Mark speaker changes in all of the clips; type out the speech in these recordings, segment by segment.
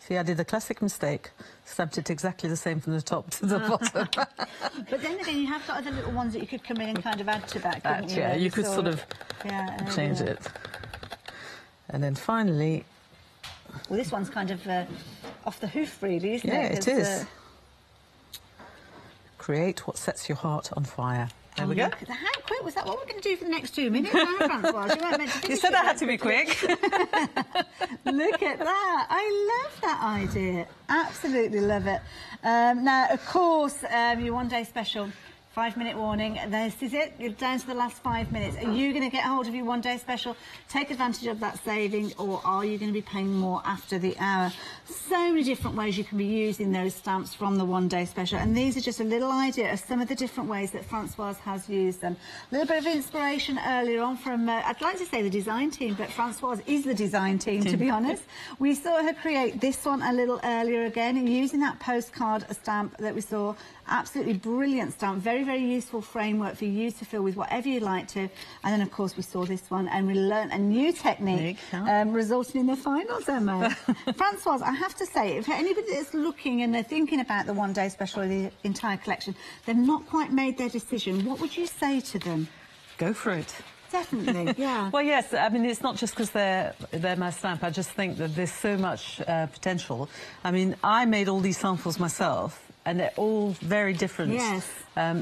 Speaker 1: See, I did the classic mistake, stamped it exactly the same from the top to the bottom.
Speaker 2: But then again, you have got other little ones that you could come in and kind of add to that, couldn't you?
Speaker 1: Yeah, you could sort of change it. And then finally...
Speaker 2: Well, this one's kind of off the hoof, really, isn't it?
Speaker 1: Yeah, it is. Create what sets your heart on fire. There we go.
Speaker 2: How quick was that? What we're going to do for the next 2 minutes, Francoise? You weren't meant to finish.
Speaker 1: You said I had to be quick.
Speaker 2: Look at that. I love that idea. Absolutely love it. Now, of course, your one-day special, 5-minute warning. This is it. You're down to the last 5 minutes. Are you going to get hold of your one-day special, take advantage of that saving, or are you going to be paying more after the hour? So many different ways you can be using those stamps from the one-day special, and these are just a little idea of some of the different ways that Francoise has used them. A little bit of inspiration earlier on from, I'd like to say the design team, but Francoise is the design team, to be honest. We saw her create this one a little earlier again, using that postcard stamp that we saw. Absolutely brilliant stamp, very, very useful framework for you to fill with whatever you like to. And then, of course, we saw this one and we learnt a new technique, resulting in the finals, Emma. Francoise, I have to say, if anybody that's looking and they're thinking about the one-day special or the entire collection, they've not quite made their decision, what would you say to them?
Speaker 1: Go for it.
Speaker 2: Definitely, yeah.
Speaker 1: Well, yes, I mean, it's not just because they're my stamp. I just think that there's so much potential. I mean, I made all these samples myself, and they're all very different.
Speaker 2: Yes.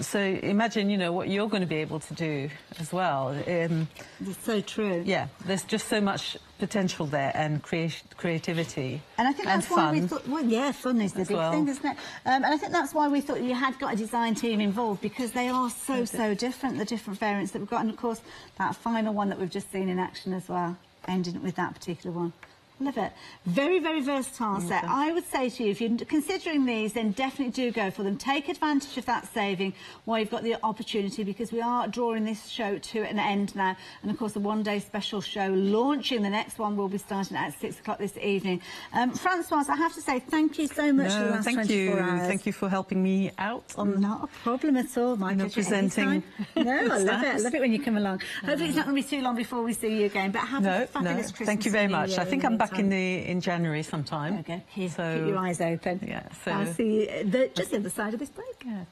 Speaker 1: So imagine, you know, what you're going to be able to do as well.
Speaker 2: That's so true.
Speaker 1: Yeah, there's just so much potential there, and creativity.
Speaker 2: And I think that's why we thought, well, yeah, fun is the big thing, isn't it? And I think that's why we thought you had got a design team involved, because they are so different, the different variants that we've got. And of course, that final one that we've just seen in action as well, ending with that particular one. Love it. Very, very versatile set. I would say to you, if you're considering these, then definitely do go for them. Take advantage of that saving while you've got the opportunity, because we are drawing this show to an end now. And, of course, the one-day special show launching. The next one will be starting at 6 o'clock this evening. Francoise, I have to say thank you so much for the last 24 hours.
Speaker 1: Thank you for helping me out.
Speaker 2: Not a problem at all, my pleasure.
Speaker 1: Presenting.
Speaker 2: No, I love it. I love it when you come along. Hopefully it's not going to be too long before we see you again, but have a fabulous Christmas.
Speaker 1: Thank you very much. I think I'm back in January sometime.
Speaker 2: Okay, keep your eyes open.
Speaker 1: Yeah, so
Speaker 2: I'll see you just the other side of this break.
Speaker 1: Yeah.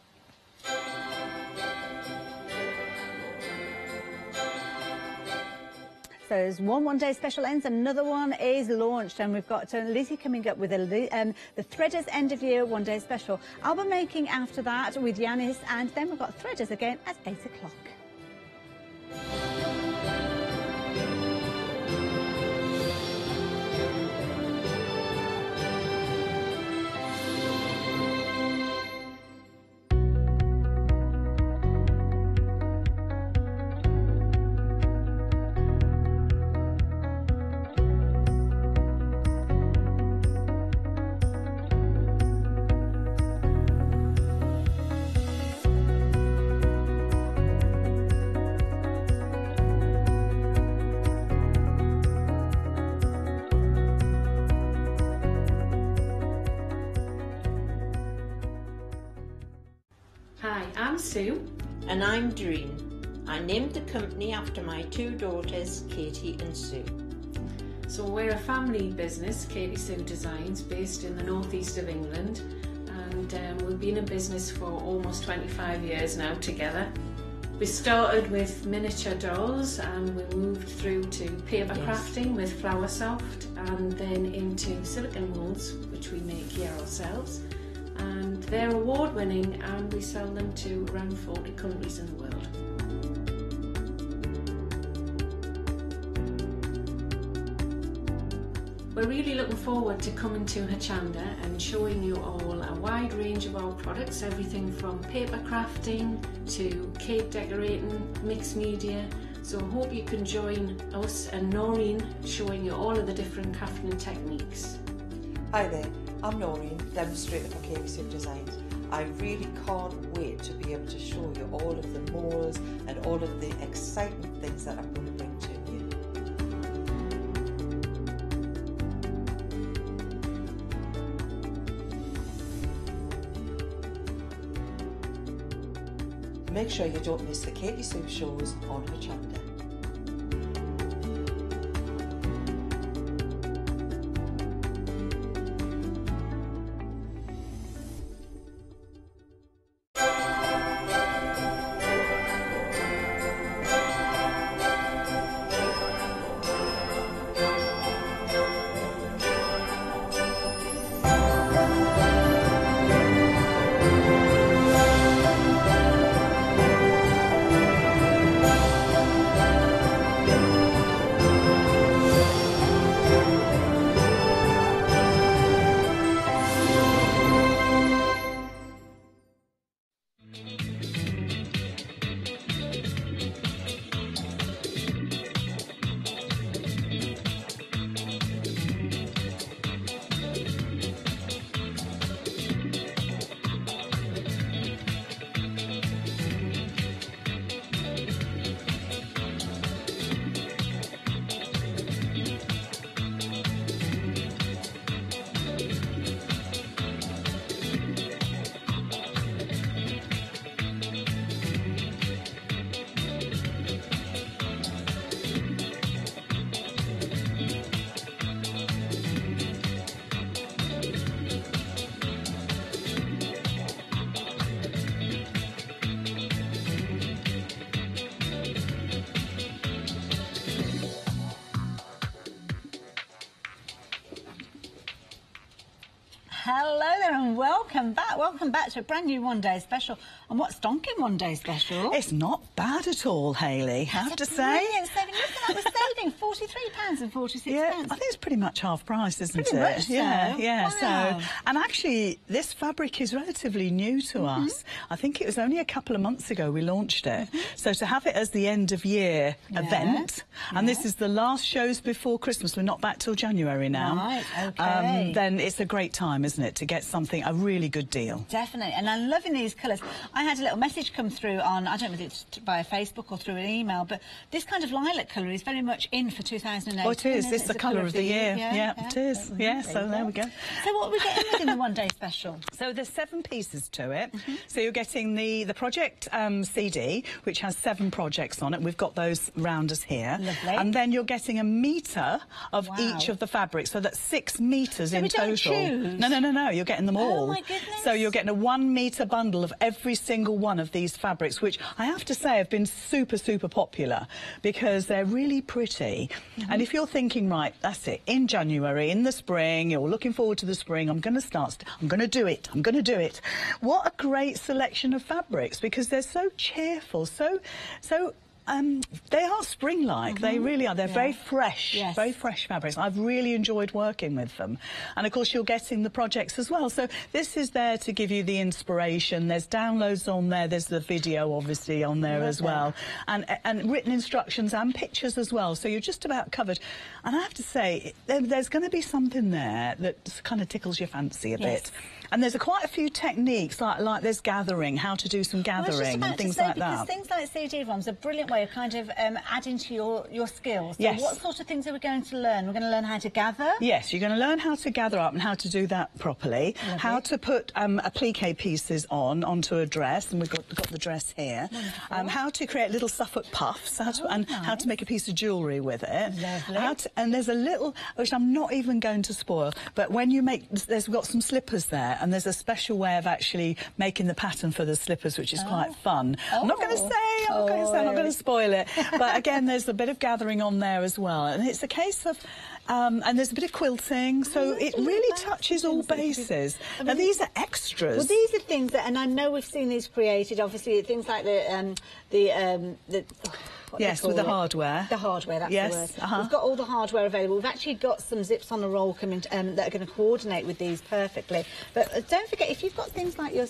Speaker 2: So as one-day special ends, another one is launched, and we've got Lizzie coming up with the Threaders End of Year one-day special. Album making after that with Yanis, and then we've got Threaders again at 8 o'clock.
Speaker 3: Hi, I'm Sue.
Speaker 4: And I'm Doreen. I named the company after my two daughters, Katie and Sue.
Speaker 3: So we're a family business, Katie Sue Designs, based in the northeast of England, and we've been in business for almost 25 years now together. We started with miniature dolls, and we moved through to paper crafting with Flower Soft, and then into silicone molds, which we make here ourselves. And they're award-winning, and we sell them to around 40 countries in the world. We're really looking forward to coming to Hochanda and showing you all a wide range of our products, everything from paper crafting to cake decorating, mixed media. So I hope you can join us and Noreen showing you all of the different crafting techniques.
Speaker 5: Hi there, I'm Noreen, demonstrator for Katie Sue Designs. I really can't wait to be able to show you all of the molds and all of the exciting things that I'm going to bring to you. Make sure you don't miss the Katie Sue shows on Hochanda.
Speaker 2: Hello there and welcome back. Welcome back to a brand new One Day Special. And what's donking One Day Special?
Speaker 6: It's not bad at all, Hayley, I have to say.
Speaker 2: Brilliant saving. Look at that, we're saving £43.46.
Speaker 6: Yeah, I think it's pretty much half price, isn't it?
Speaker 2: Pretty much so.
Speaker 6: Yeah.
Speaker 2: Wow.
Speaker 6: So, and actually, this fabric is relatively new to us. I think it was only a couple of months ago we launched it. So to have it as the end of year event, and this is the last shows before Christmas. We're not back till January now.
Speaker 2: Right, okay.
Speaker 6: Then it's a great time, isn't it, to get something, a really good deal.
Speaker 2: Definitely, and I'm loving these colours. I had a little message come through on, I don't know if it's via Facebook or through an email, but this kind of lilac colour is very much in for 2008.
Speaker 6: Oh, it is. It's the colour of the year. Yeah, it is. Yeah, so there we go.
Speaker 2: So what are we getting within the One Day Special?
Speaker 6: So there's 7 pieces to it. So you're getting the project CD, which has 7 projects on it. We've got those round us here.
Speaker 2: Lovely.
Speaker 6: And then you're getting a metre of each of the fabrics. So that's 6 metres in total.
Speaker 2: Don't choose?
Speaker 6: No. You're getting them all.
Speaker 2: Oh, my goodness.
Speaker 6: So you're getting a 1 metre bundle of every single one of these fabrics, which I have to say have been super, super popular because they're really pretty. And if you're thinking, right, that's it, in January, in the spring, you're looking forward to the spring, I'm going to do it. What a great selection of fabrics, because they're so cheerful, so they are spring-like. They really are. They're very fresh, very fresh fabrics. I've really enjoyed working with them. And, of course, you're getting the projects as well. So this is there to give you the inspiration. There's downloads on there. There's the video, obviously, on there as well. And written instructions and pictures as well. So you're just about covered. And I have to say, there's going to be something there that kind of tickles your fancy a bit. And there's quite a few techniques, like there's gathering, how to do some gathering and things like that.
Speaker 2: Because things like CD-ROMs are a brilliant way of kind of adding to your skills. So what sort of things are we going to learn? We're going to learn how to gather? Yes,
Speaker 6: you're going to learn how to gather up and how to do that properly. Lovely. How to put applique pieces onto a dress, and we've got the dress here. How to create little Suffolk puffs, how to make a piece of jewellery with it.
Speaker 2: Lovely.
Speaker 6: And there's a little, which I'm not even going to spoil, but when you make, we've got some slippers there, and there's a special way of actually making the pattern for the slippers, which is quite fun. I'm not going to say, I'm not going to spoil it. But again, there's a bit of gathering on there as well. And it's a case of, and there's a bit of quilting, so it really touches all bases. Now, these are extras.
Speaker 2: Well, these are things that, and I know we've seen these created, obviously, things like
Speaker 6: yes, with the hardware.
Speaker 2: The hardware, that's the word. We've got all the hardware available. We've actually got some zips on a roll coming that are going to coordinate with these perfectly. But don't forget, if you've got things like your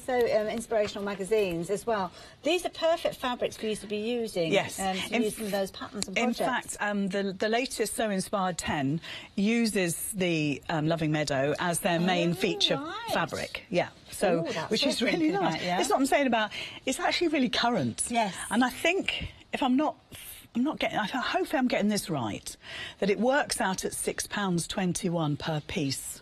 Speaker 2: inspirational magazines as well, these are perfect fabrics for you to be using.
Speaker 6: Yes.
Speaker 2: To use some of those patterns and projects.
Speaker 6: In fact, the latest So Inspired 10 uses the Loving Meadow as their main feature fabric. Yeah. So, which is really nice. It's what I'm saying about, it's actually really current.
Speaker 2: Yes.
Speaker 6: And I think, if I'm not getting, hopefully I'm getting this right, that it works out at £6.21 per piece.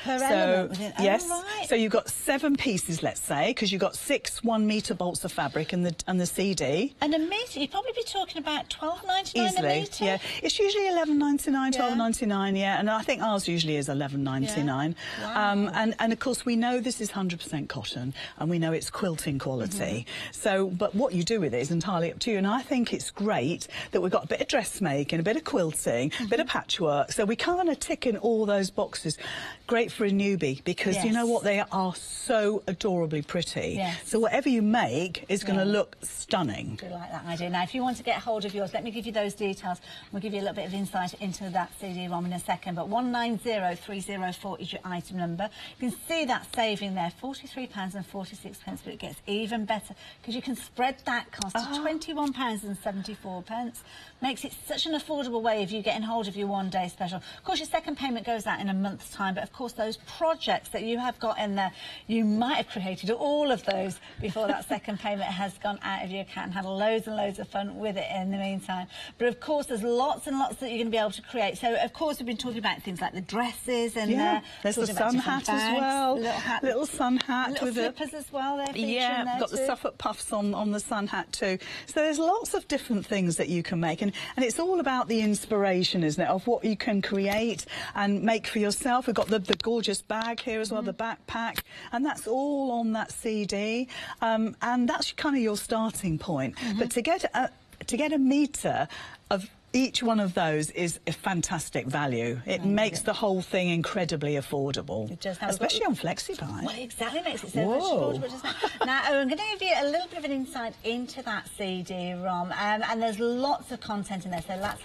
Speaker 2: Per element.
Speaker 6: Yes. Right. So you've got 7 pieces, let's say, because you've got 6 1-metre bolts of fabric and the CD.
Speaker 2: And a metre, you'd probably be talking about £12.99 a metre.
Speaker 6: Yeah. It's usually £11.99, £12.99, and I think ours usually is £11.99. Wow. And of course we know this is 100% cotton, and we know it's quilting quality. So, but what you do with it is entirely up to you. And I think it's great that we've got a bit of dressmaking, a bit of quilting, a bit of patchwork. So we kind of tick in all those boxes. Great for a newbie, because you know what, they are so adorably pretty. So whatever you make is going to look stunning.
Speaker 2: I do like that idea. Now, if you want to get hold of yours, let me give you those details. We'll give you a little bit of insight into that CD-ROM in a second. But 190304 is your item number. You can see that saving there, £43.46, but it gets even better because you can spread that cost to £21.74. Makes it such an affordable way of you getting hold of your one-day special. Of course, your second payment goes out in a month's time, but of course those projects that you have got in there, you might have created all of those before that second payment has gone out of your account, and had loads and loads of fun with it in the meantime. But of course there's lots and lots that you're going to be able to create. So of course we've been talking about things like the dresses, and
Speaker 6: there's the sun hat as well, little sun hat,
Speaker 2: little
Speaker 6: with
Speaker 2: flippers as well.
Speaker 6: Got the Suffolk puffs on the sun hat too. So there's lots of different things that you can make, and it's all about the inspiration, isn't it, of what you can create and make for yourself. We've got the gorgeous bag here as well, the backpack, and that's all on that CD, and that's kind of your starting point. But to get a metre of each one of those is a fantastic value. It makes the whole thing incredibly affordable.
Speaker 2: It does,
Speaker 6: especially on FlexiBuy.
Speaker 2: Well, exactly, makes it so much affordable, doesn't it? Now, I'm going to give you a little bit of an insight into that CD-ROM, and there's lots of content in there, so let's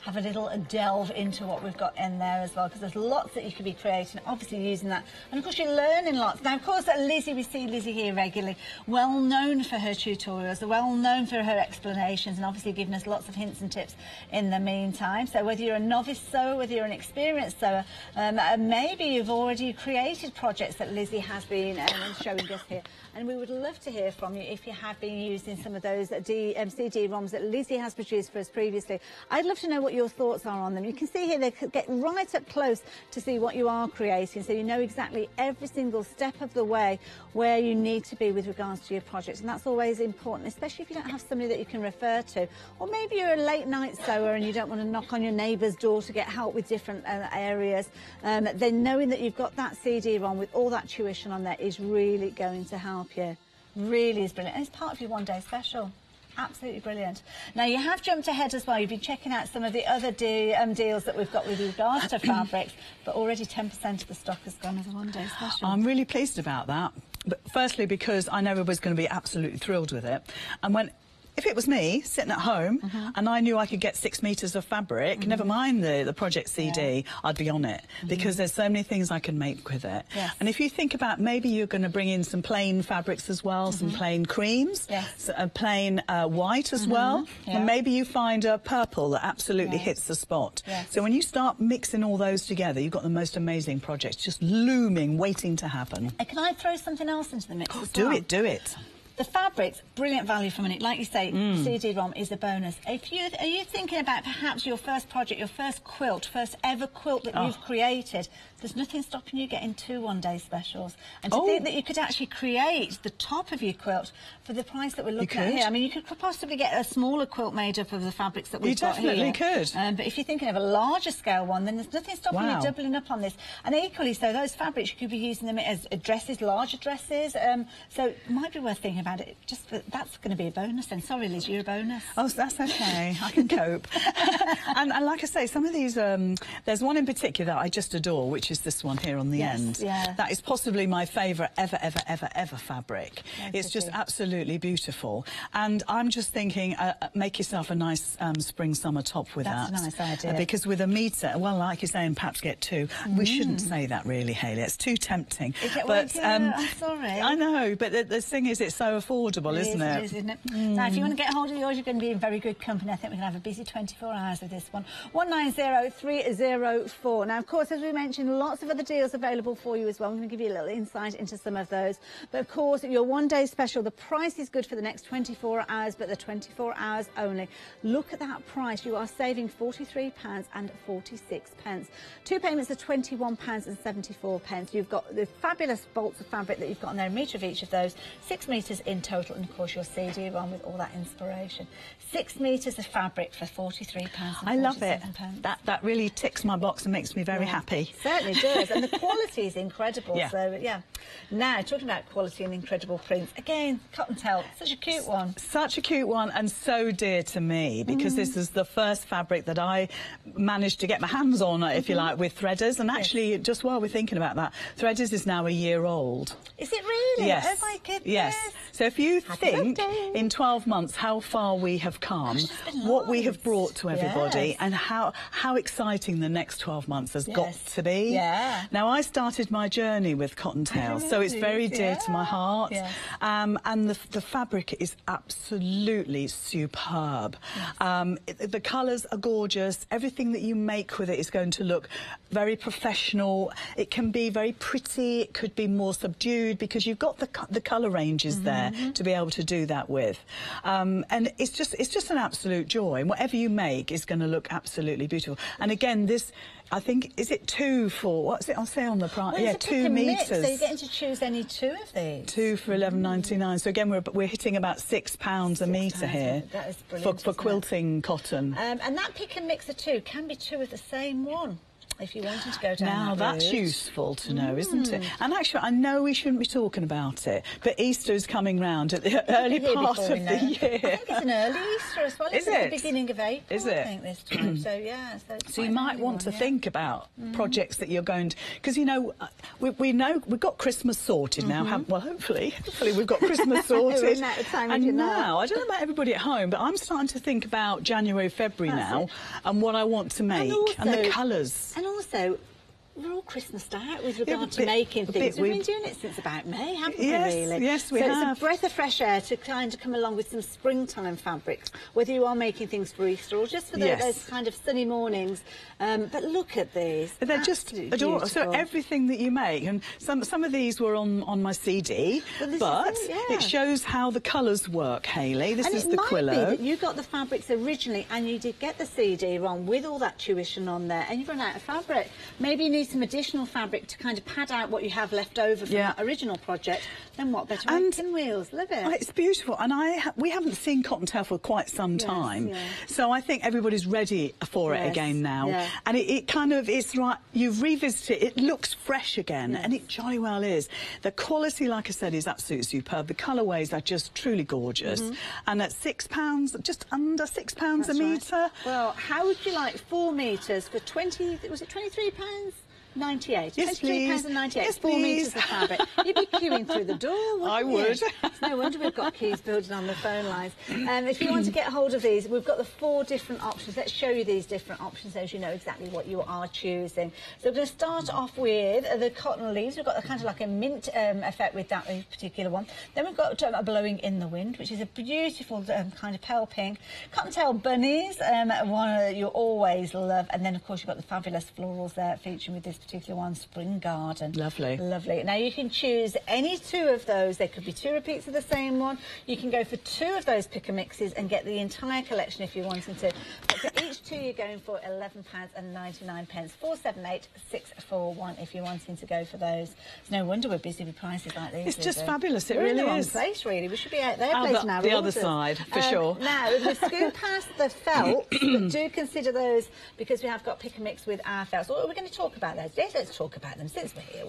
Speaker 2: have a little delve into what we've got in there as well, because there's lots that you could be creating, obviously using that, and of course you're learning lots. Now, of course, Lizzie, we see Lizzie here regularly, well known for her tutorials, well known for her explanations, and obviously giving us lots of hints and tips in the meantime. So whether you're a novice sewer, whether you're an experienced sewer, maybe you've already created projects that Lizzie has been showing us here, and we would love to hear from you if you have been using some of those CD-ROMs that Lizzie has produced for us previously. I'd love to know what your thoughts are on them. You can see here they get right up close to see what you are creating, so you know exactly every single step of the way where you need to be with regards to your project, and that's always important, especially if you don't have somebody that you can refer to, or maybe you're a late night sewer and you don't want to knock on your neighbour's door to get help with different areas. Then knowing that you've got that CD-ROM with all that tuition on there is really going to help you. Really is brilliant, and it's part of your one-day special. Absolutely brilliant. Now, you have jumped ahead as well. You've been checking out some of the other deals that we've got with regards to fabrics, but already 10% of the stock has gone as a one-day special.
Speaker 6: I'm really pleased about that. But firstly, because I know everybody's going to be absolutely thrilled with it. And if it was me sitting at home and I knew I could get 6 metres of fabric, never mind the project CD, I'd be on it, because there's so many things I can make with it.
Speaker 2: Yes.
Speaker 6: And if you think about, maybe you're going to bring in some plain fabrics as well, some plain creams, plain white as well, and maybe you find a purple that absolutely hits the spot.
Speaker 2: Yes.
Speaker 6: So when you start mixing all those together, you've got the most amazing projects just looming, waiting to happen.
Speaker 2: Can I throw something else into the mix as
Speaker 6: Do
Speaker 2: well?
Speaker 6: it, do it.
Speaker 2: The fabrics, brilliant value for money. Like you say, CD-ROM is a bonus. Are you thinking about perhaps your first project, your first quilt, first ever quilt that you've created? There's nothing stopping you getting 2 one-day specials. And to think that you could actually create the top of your quilt for the price that we're looking at here. I mean, you could possibly get a smaller quilt made up of the fabrics that we've got here.
Speaker 6: You definitely could.
Speaker 2: But if you're thinking of a larger scale one, then there's nothing stopping you doubling up on this. And equally so, those fabrics, you could be using them as dresses, larger dresses. So it might be worth thinking about it. Just that's going to be a bonus then. Sorry, Liz, you're a bonus.
Speaker 6: Oh, that's okay. I can cope. and like I say, some of these, there's one in particular that I just adore, which is this one here on the end.
Speaker 2: Yeah.
Speaker 6: That is possibly my favourite ever fabric. It's just absolutely beautiful. And I'm just thinking, make yourself a nice spring-summer top with that.
Speaker 2: That's a nice idea.
Speaker 6: Because with a metre, well, like you're saying, perhaps get 2. We shouldn't say that really, Hayley. It's too tempting.
Speaker 2: But I'm sorry.
Speaker 6: I know, but the thing is, it's so affordable, isn't it?
Speaker 2: It is, isn't it? Now, if you want to get hold of yours, you're going to be in very good company. I think we're going to have a busy 24 hours with this one. 190304. Now, of course, as we mentioned, lots of other deals available for you as well. I'm going to give you a little insight into some of those. But, of course, your one-day special, the price is good for the next 24 hours, but the 24 hours only. Look at that price. You are saving £43.46. 2 payments of £21.74. You've got the fabulous bolts of fabric that you've got on there, a metre of each of those, 6 metres in total, and of course your CD-ROM with all that inspiration. 6 metres of fabric for £43.
Speaker 6: I love it. That really ticks my box and makes me very happy.
Speaker 2: Certainly does, and the quality is incredible. So yeah. Now, talking about quality and incredible prints, again, Cottontail, such a cute one.
Speaker 6: Such a cute one, and so dear to me, because this is the first fabric that I managed to get my hands on, if you like, with Threaders. And actually, just while we're thinking about that, Threaders is now a year old.
Speaker 2: Is it really?
Speaker 6: Yes.
Speaker 2: Oh my goodness.
Speaker 6: Yes. So if you think in 12 months how far we have come, what we have brought to everybody, and how exciting the next 12 months has got to be.
Speaker 2: Yeah.
Speaker 6: Now, I started my journey with Cottontail, so it's very dear to my heart. And the fabric is absolutely superb. The colours are gorgeous. Everything that you make with it is going to look very professional. It can be very pretty. It could be more subdued because you've got the colour ranges there to be able to do that with. And it's just an absolute joy. And whatever you make is going to look absolutely beautiful. And again, this, I think, is it 2 for, what's it, I'll say on the price?
Speaker 2: Well,
Speaker 6: 2 metres.
Speaker 2: So you're getting to choose any 2 of these.
Speaker 6: 2 for £11.99. So again, we're hitting about £6 a metre here.
Speaker 2: That is brilliant,
Speaker 6: for quilting cotton.
Speaker 2: And that pick and mix of 2 can be 2 of the same one. if you wanted to go down
Speaker 6: now
Speaker 2: that
Speaker 6: that's
Speaker 2: route.
Speaker 6: useful to know, isn't it? And actually, I know we shouldn't be talking about it, but Easter is coming round at the early part of the year.
Speaker 2: I think it's an early Easter as well.
Speaker 6: Is
Speaker 2: It's
Speaker 6: it?
Speaker 2: the beginning of April,
Speaker 6: Is it?
Speaker 2: I think, this time. So, yeah.
Speaker 6: So you might want to think about projects that you're going to... Because, you know, we know we've got Christmas sorted now. Well, hopefully we've got Christmas sorted.
Speaker 2: We're in that time,
Speaker 6: And
Speaker 2: you know.
Speaker 6: now, I don't know about everybody at home, but I'm starting to think about January, February now and what I want to make and the colours.
Speaker 2: And also, we're all Christmased out with regard to
Speaker 6: bit-
Speaker 2: making
Speaker 6: a
Speaker 2: things.
Speaker 6: bit
Speaker 2: We've been doing it since about May, haven't we,
Speaker 6: Yes,
Speaker 2: really?
Speaker 6: yes, we
Speaker 2: so
Speaker 6: have.
Speaker 2: it's a breath of fresh air to kind of come along with some springtime fabrics, whether you are making things for Easter or just for those kind of sunny mornings. But look at these.
Speaker 6: They're just
Speaker 2: Absolutely
Speaker 6: adorable. So
Speaker 2: beautiful.
Speaker 6: everything that you make, and some of these were on my CD,
Speaker 2: Well, this
Speaker 6: but
Speaker 2: is it, yeah.
Speaker 6: it shows how the colours work, Hayley. This
Speaker 2: And
Speaker 6: is
Speaker 2: it
Speaker 6: the
Speaker 2: might
Speaker 6: Quillo.
Speaker 2: be that you got the fabrics originally and you did get the CD on with all that tuition on there and you've run out of fabric. Maybe you need some additional fabric to kind of pad out what you have left over from that original project. Then what better way? Pinwheels, love it.
Speaker 6: Oh, it's beautiful, and we haven't seen cottontail for quite some time, so I think everybody's ready for it again now. And it kind of it's right. You've revisited it. It looks fresh again, and it jolly well is. The quality, like I said, is absolutely superb. The colourways are just truly gorgeous, and at £6, just under £6 a metre.
Speaker 2: Well, how would you like 4 metres for 20? Was it £23? 98.
Speaker 6: Yes,
Speaker 2: £23.98.
Speaker 6: Yes,
Speaker 2: 4 metres of fabric. You'd be queuing through the door, wouldn't
Speaker 6: I
Speaker 2: you?
Speaker 6: would.
Speaker 2: It's no wonder we've got queues building on the phone lines. If you want to get hold of these, we've got the 4 different options. Let's show you these different options so you know exactly what you are choosing. So we're going to start off with the cotton leaves. We've got kind of like a mint effect with that particular one. Then we've got blowing in the wind, which is a beautiful kind of pale pink. Cottontail bunnies, one that you always love. And then, of course, you've got the fabulous florals there featuring with this particular one, Spring Garden.
Speaker 6: Lovely.
Speaker 2: Lovely. Now you can choose any 2 of those. There could be 2 repeats of the same one. You can go for 2 of those pick and mixes and get the entire collection if you wanted to. But for each 2 you're going for £11.99. 478641 if you're wanting to go for those. It's no wonder we're busy with prices like these.
Speaker 6: It's just fabulous. It
Speaker 2: We're
Speaker 6: really
Speaker 2: in the wrong
Speaker 6: is.
Speaker 2: place, really. We should be out there placing our
Speaker 6: the other
Speaker 2: orders.
Speaker 6: side, for sure.
Speaker 2: Now, we scoot past the felts, but do consider those because we have got pick and mix with our felts. Well, we're going to talk about those. Yes, let's talk about them since we're here.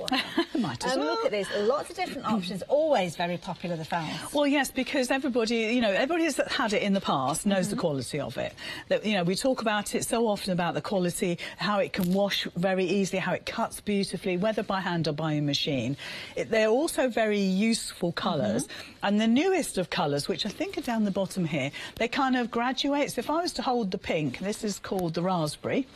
Speaker 6: Might as well.
Speaker 2: Look at this. Lots of different options. Always very popular, the felts.
Speaker 6: Well, yes, because everybody who's had it in the past knows the quality of it. That, we talk about it so often about the quality, how it can wash very easily, how it cuts beautifully, whether by hand or by a machine. They're also very useful colours. And the newest of colours, which I think are down the bottom here, they kind of graduate. So if I was to hold the pink, this is called the raspberry.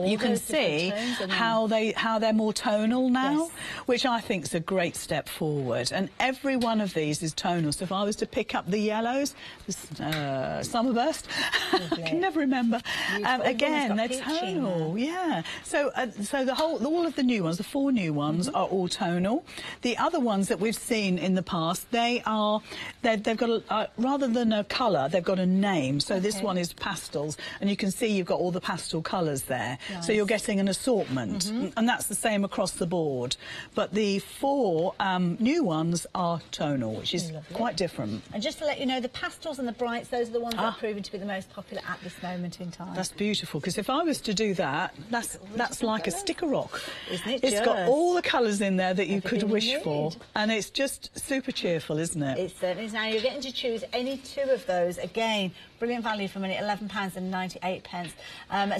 Speaker 6: You can see how they're more tonal now, which I think is a great step forward. And every one of these is tonal. So if I was to pick up the yellows, Summerburst, I can never remember. Again, they're tonal. Yeah. So all of the new ones, the 4 new ones, are all tonal. The other ones that we've seen in the past, they've got rather than a colour, they've got a name. So this one is pastels, and you can see you've got all the pastel colours there. Nice. So you're getting an assortment, and that's the same across the board. But the 4 new ones are tonal, which is quite different.
Speaker 2: And just to let you know, the pastels and the brights, those are the ones that are proven to be the most popular at this moment in time.
Speaker 6: That's beautiful, because if I was to do that, that's like a sticker rock.
Speaker 2: Isn't it?
Speaker 6: It's got all the colours in there that you could wish for, and it's just super cheerful, isn't it?
Speaker 2: It certainly is. Now you're getting to choose any 2 of those. Again, brilliant value for money, £11.98.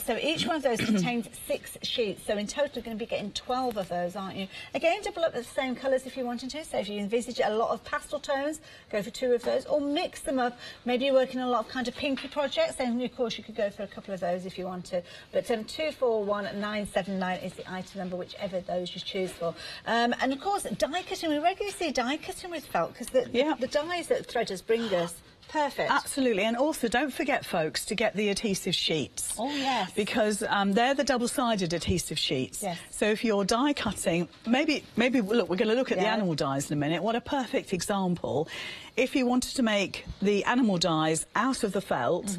Speaker 2: So each one of those contains 6 sheets. So in total, you're going to be getting 12 of those, aren't you? Again, double up the same colours if you wanted to. So if you envisage a lot of pastel tones, go for 2 of those, or mix them up. Maybe you're working on a lot of kind of pinky projects, then of course you could go for a couple of those if you want to. But 241979 is the item number, whichever those you choose for. And of course, die cutting. We regularly see die cutting with felt because the dyes that threaders bring us. Perfect.
Speaker 6: Absolutely. And also, don't forget, folks, to get the adhesive sheets.
Speaker 2: Oh, yes.
Speaker 6: Because they're the double-sided adhesive sheets.
Speaker 2: Yes.
Speaker 6: So if you're die cutting, maybe look, we're going to look at the animal dyes in a minute. What a perfect example. If you wanted to make the animal dyes out of the felt,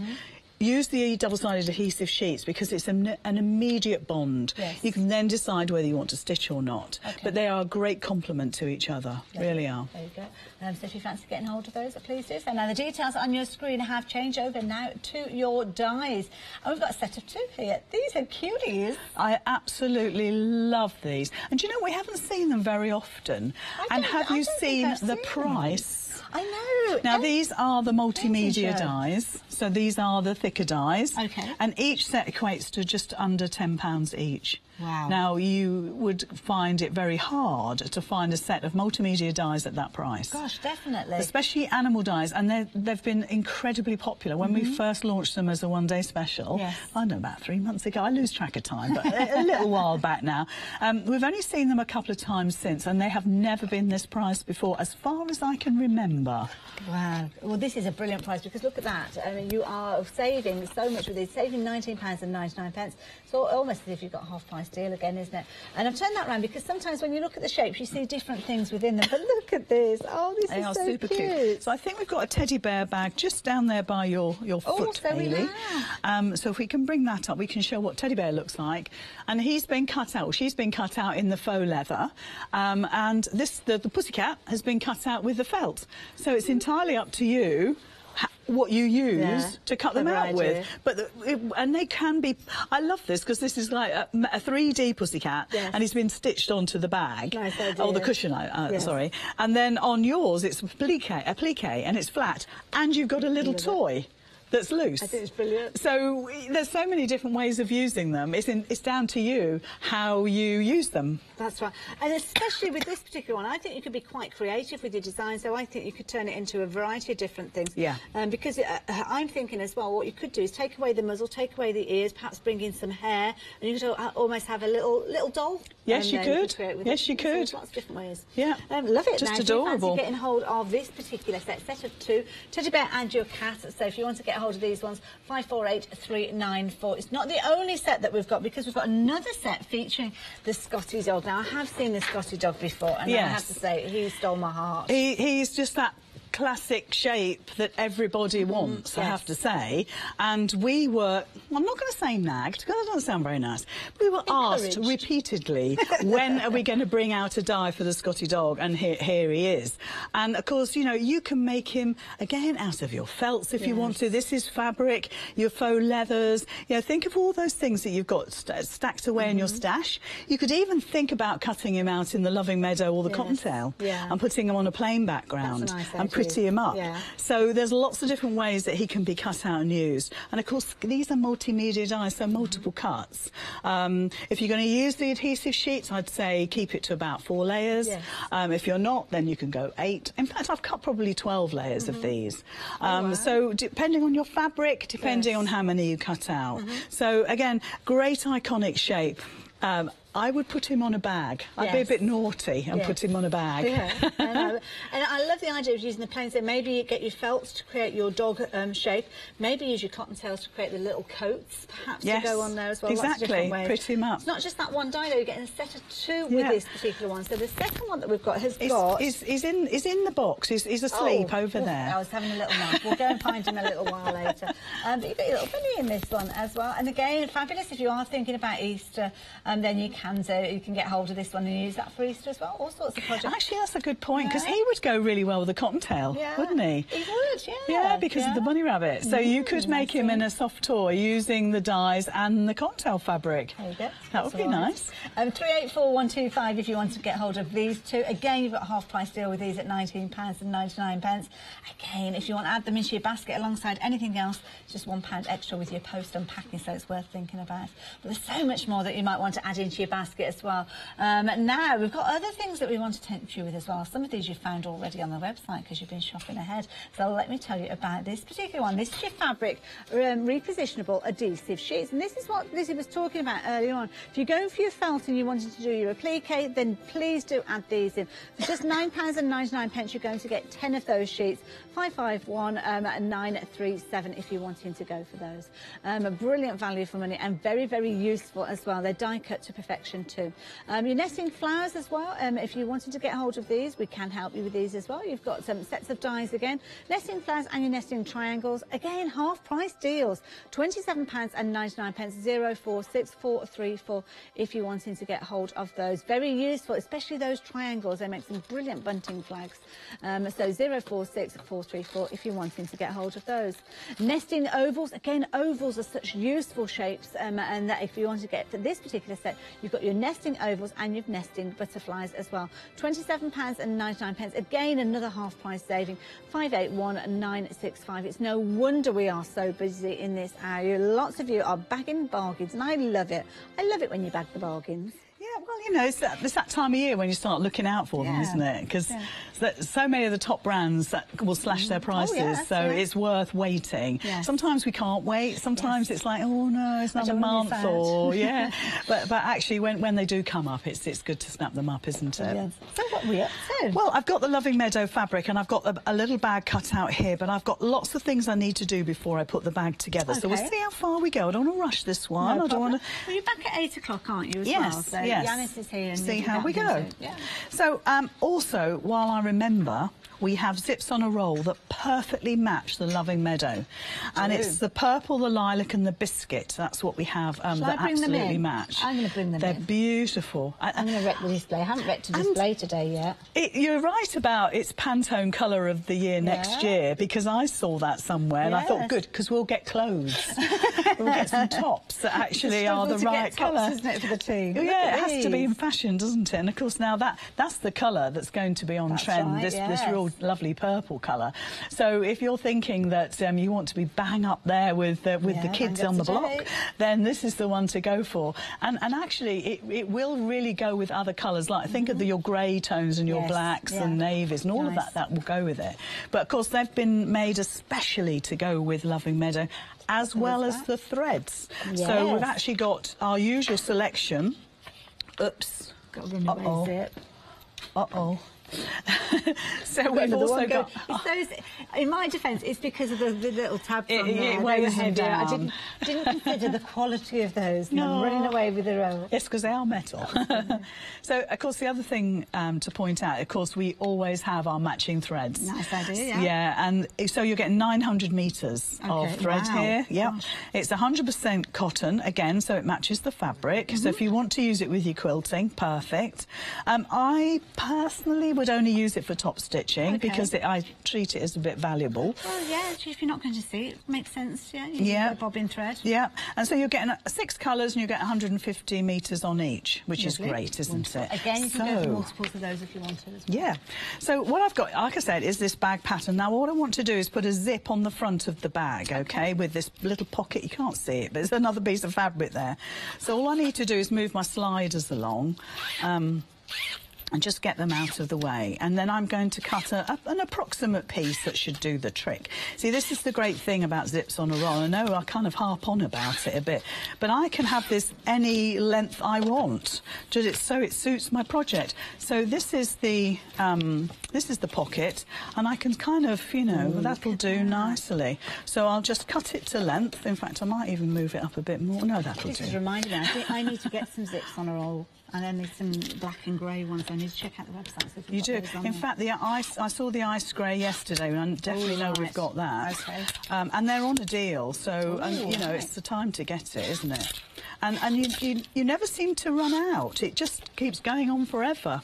Speaker 6: use the double-sided adhesive sheets because it's an immediate bond.
Speaker 2: Yes.
Speaker 6: You can then decide whether you want to stitch or not.
Speaker 2: Okay.
Speaker 6: But they are a great complement to each other, really are.
Speaker 2: There you go. So if you fancy getting hold of those, please do so. Now, the details on your screen have changed over now to your dies. And we've got a set of 2 here. These are cuties.
Speaker 6: I absolutely love these. And do you know, we haven't seen them very often. And have you seen the price?
Speaker 2: I know.
Speaker 6: Now, these are the multimedia
Speaker 2: Show.
Speaker 6: dies. So these are the thicker dies.
Speaker 2: Okay.
Speaker 6: And each set equates to just under £10 each.
Speaker 2: Wow.
Speaker 6: Now, you would find it very hard to find a set of multimedia dies at that price.
Speaker 2: Gosh, definitely.
Speaker 6: Especially animal dies, and they've been incredibly popular. When we first launched them as a one-day special,
Speaker 2: Yes.
Speaker 6: I don't know, about 3 months ago, I lose track of time, but a little while back now. We've only seen them a couple of times since, and they have never been this price before, as far as I can remember.
Speaker 2: Wow. Well, this is a brilliant price because look at that. I mean, you are saving so much with these, saving £19.99. So almost as if you've got a half-price deal again, isn't it? And I've turned that around because sometimes when you look at the shapes, you see different things within them. But look at this. Oh, this
Speaker 6: They
Speaker 2: is
Speaker 6: are
Speaker 2: so
Speaker 6: super cute. So I think we've got a teddy bear bag just down there by your foot,
Speaker 2: so we
Speaker 6: Hayley.
Speaker 2: have.
Speaker 6: So if we can bring that up, we can show what teddy bear looks like. And he's been cut out, she's been cut out in the faux leather. And the pussycat has been cut out with the felt. So it's entirely up to you what you use to cut them out with. But and they can be, I love this because this is like a 3D pussycat, and it's been stitched onto the bag.
Speaker 2: Nice idea.
Speaker 6: Or the cushion, sorry. And then on yours it's a plique, and it's flat, and you've got a little toy that's loose.
Speaker 2: I think it's brilliant.
Speaker 6: So there's so many different ways of using them. It's down to you how you use them.
Speaker 2: That's right. And especially with this particular one, I think you could be quite creative with your design. So I think you could turn it into a variety of different things.
Speaker 6: Yeah.
Speaker 2: Because I'm thinking as well, what you could do is take away the muzzle, take away the ears, perhaps bring in some hair, and you could almost have a little doll.
Speaker 6: Yes, you could. Yes, you could.
Speaker 2: There's lots of different ways.
Speaker 6: Yeah.
Speaker 2: Love it.
Speaker 6: Just
Speaker 2: now,
Speaker 6: adorable.
Speaker 2: If you fancy getting hold of this particular set of 2, teddy bear and your cat. So if you want to get hold of these ones, 548394. It's not the only set that we've got because we've got another set featuring the Scotty dog. Now, I have seen the Scotty dog before, and I have to say, he stole my heart.
Speaker 6: He's just that classic shape that everybody wants, I have to say. And we were, I'm not going to say nagged, because that doesn't sound very nice. We were asked repeatedly, when are we going to bring out a die for the Scotty dog? And here he is. And, of course, you know, you can make him, again, out of your felts if you want to. This is fabric, your faux leathers. You know, think of all those things that you've got stacked away in your stash. You could even think about cutting him out in the Loving Meadow or the Cottontail and putting him on a plain background.
Speaker 2: That's a nice
Speaker 6: and
Speaker 2: idea.
Speaker 6: pretty him up.
Speaker 2: Yeah.
Speaker 6: So there's lots of different ways that he can be cut out and used. And of course, these are multimedia dies, so multiple cuts. If you're going to use the adhesive sheets, I'd say keep it to about 4 layers.
Speaker 2: Yes.
Speaker 6: If you're not, then you can go 8. In fact, I've cut probably 12 layers of these. So depending on your fabric, depending on how many you cut out. So again, great iconic shape. I would put him on a bag. I'd be a bit naughty and put him on a bag.
Speaker 2: Yeah, I know. And I love the idea of using the plain. So maybe you get your felts to create your dog shape. Maybe use your cottontails to create the little coats, perhaps, to go on there as well.
Speaker 6: Exactly.
Speaker 2: Lots of different ways.
Speaker 6: Pretty much.
Speaker 2: It's not just that one die, though. You're getting a set of 2 with this particular one. So the second one that we've got is
Speaker 6: in the box. He's asleep over there.
Speaker 2: I was having a little nap. We'll go and find him a little while later. But you've got your little bunny in this one as well. And again, fabulous if you are thinking about Easter. Then you can get hold of this one and use that for Easter as well. All sorts of projects.
Speaker 6: Actually, that's a good point, because he would go really well with a cottontail, wouldn't he?
Speaker 2: He would,
Speaker 6: Yeah, because of the bunny rabbit. So you could make him in a soft toy using the dies and the cottontail fabric.
Speaker 2: There you go.
Speaker 6: That would be nice.
Speaker 2: 384125 if you want to get hold of these 2. Again, you've got a half-price deal with these at £19.99. Again, if you want to add them into your basket alongside anything else, it's just £1 extra with your post unpacking, so it's worth thinking about. But there's so much more that you might want to add into your basket as well. Now, we've got other things that we want to tempt you with as well. Some of these you've found already on the website because you've been shopping ahead. So let me tell you about this particular one. This is your fabric repositionable adhesive sheets. And this is what Lizzie was talking about earlier on. If you're going for your felt and you wanted to do your applique, then please do add these in. For just £9.99, you're going to get 10 of those sheets. 551937 if you're wanting to go for those. A brilliant value for money and very, very useful as well. They're die cut to perfection. selection too. Your nesting flowers as well. If you wanted to get hold of these, we can help you with these as well. You've got some sets of dies again. Nesting flowers and your nesting triangles. Again, half price deals. £27.99, 046434 if you're wanting to get hold of those. Very useful, especially those triangles. They make some brilliant bunting flags. So 046434 if you're wanting to get hold of those. Nesting ovals. Again, ovals are such useful shapes, and that if you want to get for this particular set, you've got your nesting ovals and your nesting butterflies as well. £27.99. Again, another half price saving. 581965. It's no wonder we are so busy in this area. Lots of you are bagging bargains, and I love it. I love it when you bag the bargains.
Speaker 6: Yeah, well, you know, it's that time of year when you start looking out for them, isn't it? Because so many of the top brands that will slash their prices, so it's worth waiting. Yes. Sometimes we can't wait. Sometimes it's like, oh no, it's another month, or but actually, when they do come up, it's good to snap them up, isn't it?
Speaker 2: Yes. So what are we up to?
Speaker 6: Well, I've got the Loving Meadow fabric, and I've got a little bag cut out here, but I've got lots of things I need to do before I put the bag together. So we'll see how far we go. I don't want to rush this one.
Speaker 2: No
Speaker 6: I don't want to.
Speaker 2: Well, you're back at 8 o'clock, aren't you? As well? So
Speaker 6: yes.
Speaker 2: Janice is here. And
Speaker 6: see how we go. So also, while I remember, we have zips on a roll that perfectly match the Loving Meadow. And it's the purple, the lilac and the biscuit. That's what we have that absolutely match.
Speaker 2: I'm going to bring them
Speaker 6: They're
Speaker 2: in.
Speaker 6: beautiful.
Speaker 2: I'm going to wreck the display. I haven't wrecked a display today yet.
Speaker 6: You're right about its Pantone colour of the year next year, because I saw that somewhere and I thought, good, because we'll get clothes. We'll get some tops that actually are the right colour.
Speaker 2: Isn't it, for the team?
Speaker 6: Yeah, it has to be in fashion, doesn't it? And of course now that's the colour that's going to be on trend,
Speaker 2: right,
Speaker 6: this real lovely purple colour. So if you're thinking that you want to be bang up there with the kids on the block, then this is the one to go for. And actually it will really go with other colours, like think of your grey tones and your blacks and navies and all of that will go with it. But of course they've been made especially to go with Loving Meadow, as well as the threads. So we've actually got our usual selection. Oops.
Speaker 2: Got to run away zip.
Speaker 6: Uh-oh. So we've also got...
Speaker 2: It's those, in my defence, it's because of the little tabs on there.
Speaker 6: It weighs them down.
Speaker 2: I didn't consider the quality of those. No. I'm running away with the roll.
Speaker 6: Yes, because they are metal. So, of course, the other thing to point out, of course, we always have our matching threads.
Speaker 2: Nice idea,
Speaker 6: Yeah, and so you're getting 900 metres of thread here. Yep. It's 100% cotton, again, so it matches the fabric. So if you want to use it with your quilting, perfect. I personally would only use it for top stitching because I treat it as a bit valuable.
Speaker 2: Well, yeah, if you're not going to see it, it makes sense, yeah. Bobbin thread.
Speaker 6: Yeah, and so you're getting 6 colours and you get 150 metres on each, which is great, isn't it?
Speaker 2: Again, you can go for multiples of those if you want to as well.
Speaker 6: Yeah. So what I've got, like I said, is this bag pattern. Now, what I want to do is put a zip on the front of the bag, okay, with this little pocket. You can't see it, but there's another piece of fabric there. So all I need to do is move my sliders along. And just get them out of the way. And then I'm going to cut an approximate piece that should do the trick. See, this is the great thing about zips on a roll. I know I kind of harp on about it a bit, but I can have this any length I want, so it suits my project. So this is the pocket, and I can kind of, that'll do nicely. So I'll just cut it to length. In fact, I might even move it up a bit more. No, that'll do.
Speaker 2: This is reminding me, I think I need to get some zips on a roll. And then there's some black and grey ones. I need to check out the website. So
Speaker 6: you do. In fact, I saw the ice grey yesterday, and I definitely know we've got that.
Speaker 2: Okay.
Speaker 6: And they're on a deal, so it's the time to get it, isn't it? And you never seem to run out. It just keeps going on forever.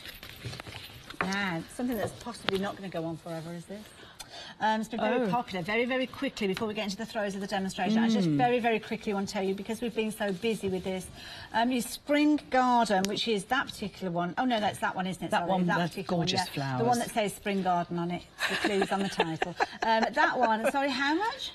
Speaker 2: Now, something that's possibly not going to go on forever is this. It's been very popular. Very, very quickly, before we get into the throes of the demonstration, I just very, very quickly want to tell you, because we've been so busy with this, your spring garden, which is that particular one. Oh, no, that's that one, isn't it?
Speaker 6: That one, that's gorgeous flowers.
Speaker 2: The one that says spring garden on it. The clues on the title. That one, sorry, how much?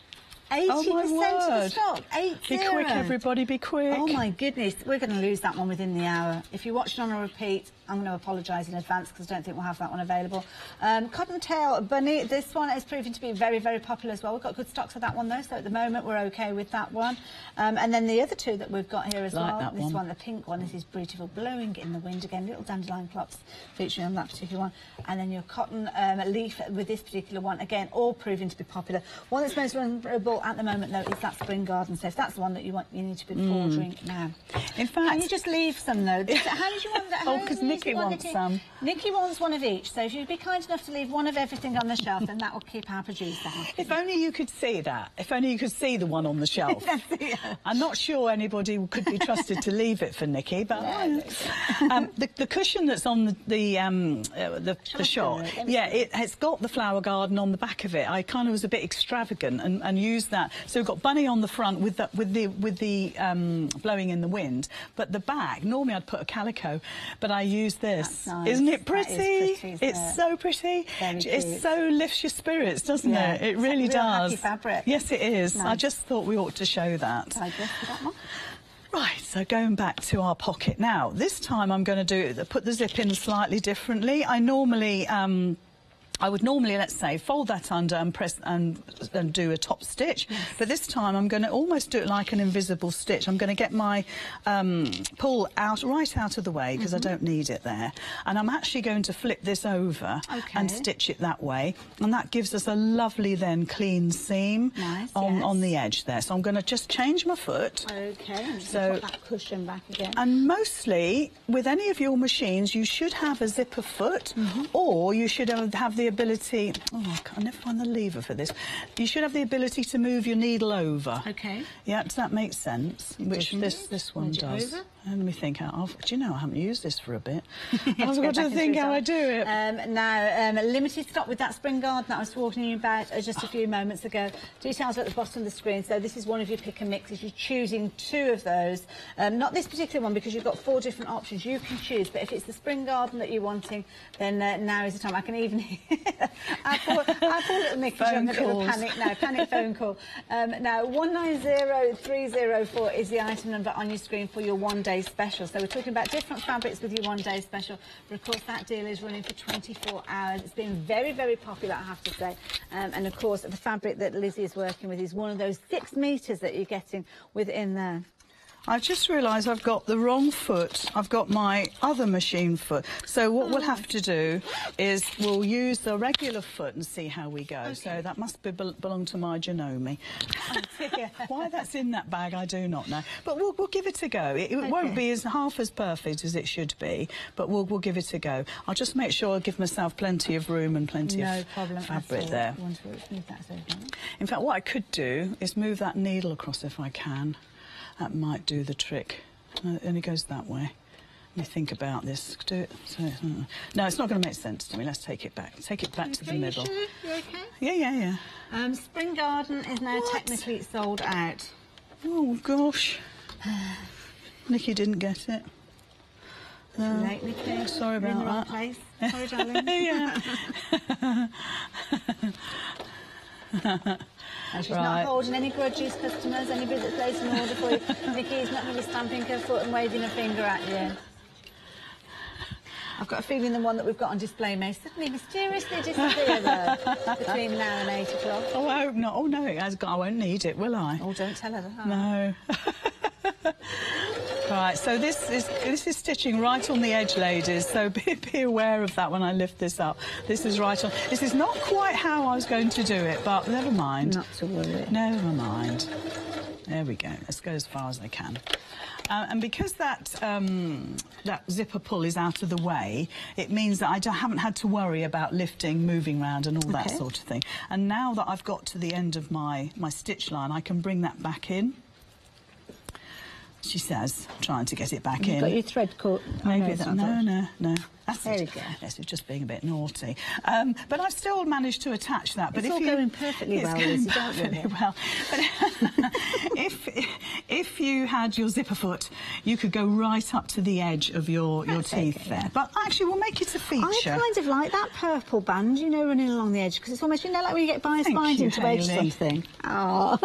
Speaker 2: 80% of the stock. 80.
Speaker 6: Be quick, everybody, be quick.
Speaker 2: Oh, my goodness. We're going to lose that one within the hour. If you're watching on a repeat, I'm going to apologise in advance because I don't think we'll have that one available. Cottontail Bunny, this one is proving to be very, very popular as well. We've got good stocks of that one, though, so at the moment we're OK with that one. And then the other two that we've got here as well. This one, the pink one, this is beautiful, blowing in the wind. Again, little dandelion clocks featuring on that particular one. And then your cotton leaf with this particular one. Again, all proving to be popular. One that's most vulnerable available at the moment, though, is that spring garden. So if that's the one that you need to be ordering now.
Speaker 6: In fact...
Speaker 2: Can you just leave some, though? How did you want that?
Speaker 6: Oh, because Nikki wants some.
Speaker 2: Nikki wants one of each, so if you'd be kind enough to leave one of everything on the shelf, then that will keep our producer happy.
Speaker 6: If only you could see that. If only you could see the one on the shelf. I'm not sure anybody could be trusted to leave it for Nikki, but the cushion that's on the shot, it's got the flower garden on the back of it. I kind of was a bit extravagant and used that. So we've got bunny on the front with the blowing in the wind, but the back, normally I'd put a calico, but I used this.
Speaker 2: Nice.
Speaker 6: Isn't it pretty?
Speaker 2: It's
Speaker 6: so pretty. It so lifts your spirits, doesn't it? It really does.
Speaker 2: Happy fabric.
Speaker 6: Yes, it is.
Speaker 2: Nice.
Speaker 6: I just thought we ought to show that. Right, so going back to our pocket now. This time I'm going to put the zip in slightly differently. I would normally, let's say, fold that under and press and do a top stitch. Yes. But this time I'm going to almost do it like an invisible stitch. I'm going to get my pull right out of the way because I don't need it there. And I'm actually going to flip this over and stitch it that way. And that gives us a lovely then clean seam on the edge there. So I'm going to just change my foot.
Speaker 2: Okay, and so put that cushion back again.
Speaker 6: And mostly, with any of your machines, you should have a zipper foot or you should have the ability... Oh, I never find the lever for this. You should have the ability to move your needle over.
Speaker 2: Okay.
Speaker 6: Yeah, does that make sense? Which this one does. Let me think. Do you know, I haven't used this for a bit. I've got to think how I do it.
Speaker 2: Now, limited stock with that spring garden that I was talking to you about just a few moments ago. Details are at the bottom of the screen. So this is one of your pick and mixes. You're choosing 2 of those. Not this particular one because you've got 4 different options. You can choose. But if it's the spring garden that you're wanting, then now is the time. I can even... I thought little Nikki jumped a bit of a panic now. Panic phone call. Now, 190304 is the item number on your screen for your one-day special. So we're talking about different fabrics with your one-day special. But of course, that deal is running for 24 hours. It's been very, very popular, I have to say. And of course, the fabric that Lizzie is working with is one of those 6 metres that you're getting within there.
Speaker 6: I've just realised I've got the wrong foot. I've got my other machine foot. So what we'll have to do is we'll use the regular foot and see how we go. Okay. So that must belong to my Janome. Why that's in that bag, I do not know. But we'll give it a go. It won't be half as perfect as it should be, but we'll give it a go. I'll just make sure I give myself plenty of room and plenty of fabric there. In fact, what I could do is move that needle across if I can. That might do the trick. It only goes that way. Let me think about this. Do it. No, it's not going to make sense to me. Let's take it back. Take it back to the middle.
Speaker 2: You sure? You okay?
Speaker 6: Yeah.
Speaker 2: Spring Garden is now technically sold out.
Speaker 6: Oh, gosh. Nikki didn't get it.
Speaker 2: Too late, Nikki.
Speaker 6: Sorry about
Speaker 2: in the wrong
Speaker 6: that.
Speaker 2: Place. Sorry, darling. And she's not holding any grudges, customers, anybody that's placed an order for you. Nikki's not going to be stamping her foot and waving her finger at you. I've got a feeling the one that we've got on display may suddenly mysteriously disappear, though, between now and 8 o'clock.
Speaker 6: Oh, I hope not. Oh, no, it has got. I won't need it, will I?
Speaker 2: Oh, don't tell her that.
Speaker 6: No. Right, so this is stitching right on the edge, ladies, so be aware of that when I lift this up. This is right on. This is not quite how I was going to do it, but never mind.
Speaker 2: Not to worry.
Speaker 6: Never mind. There we go. Let's go as far as I can. And because that zipper pull is out of the way, it means that I haven't had to worry about lifting, moving around and all that sort of thing. And now that I've got to the end of my stitch line, I can bring that back in. She says, trying to get it back in.
Speaker 2: You've got your thread cut.
Speaker 6: Maybe that. No. That's
Speaker 2: there we go.
Speaker 6: Yes, it's just being a bit naughty. But I've still managed to attach that. But
Speaker 2: it's all going perfectly well, Lizzie, don't
Speaker 6: perfectly well. But if you had your zipper foot, you could go right up to the edge of your teeth there. But actually, we'll make it a feature.
Speaker 2: I kind of like that purple band, you know, running along the edge, because it's almost, you know, like when you get bias binding to edge something. Oh.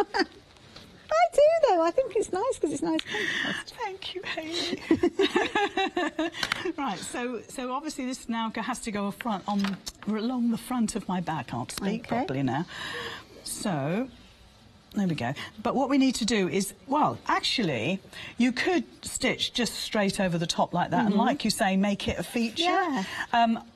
Speaker 2: I do, though. I think it's nice because it's nice contrast.
Speaker 6: Thank you, Hayley. Right, so obviously this now has to go along the front of my bag. I can't speak properly now. So, there we go. But what we need to do is, well, actually, you could stitch just straight over the top like that and, like you say, make it a feature.
Speaker 2: Yeah.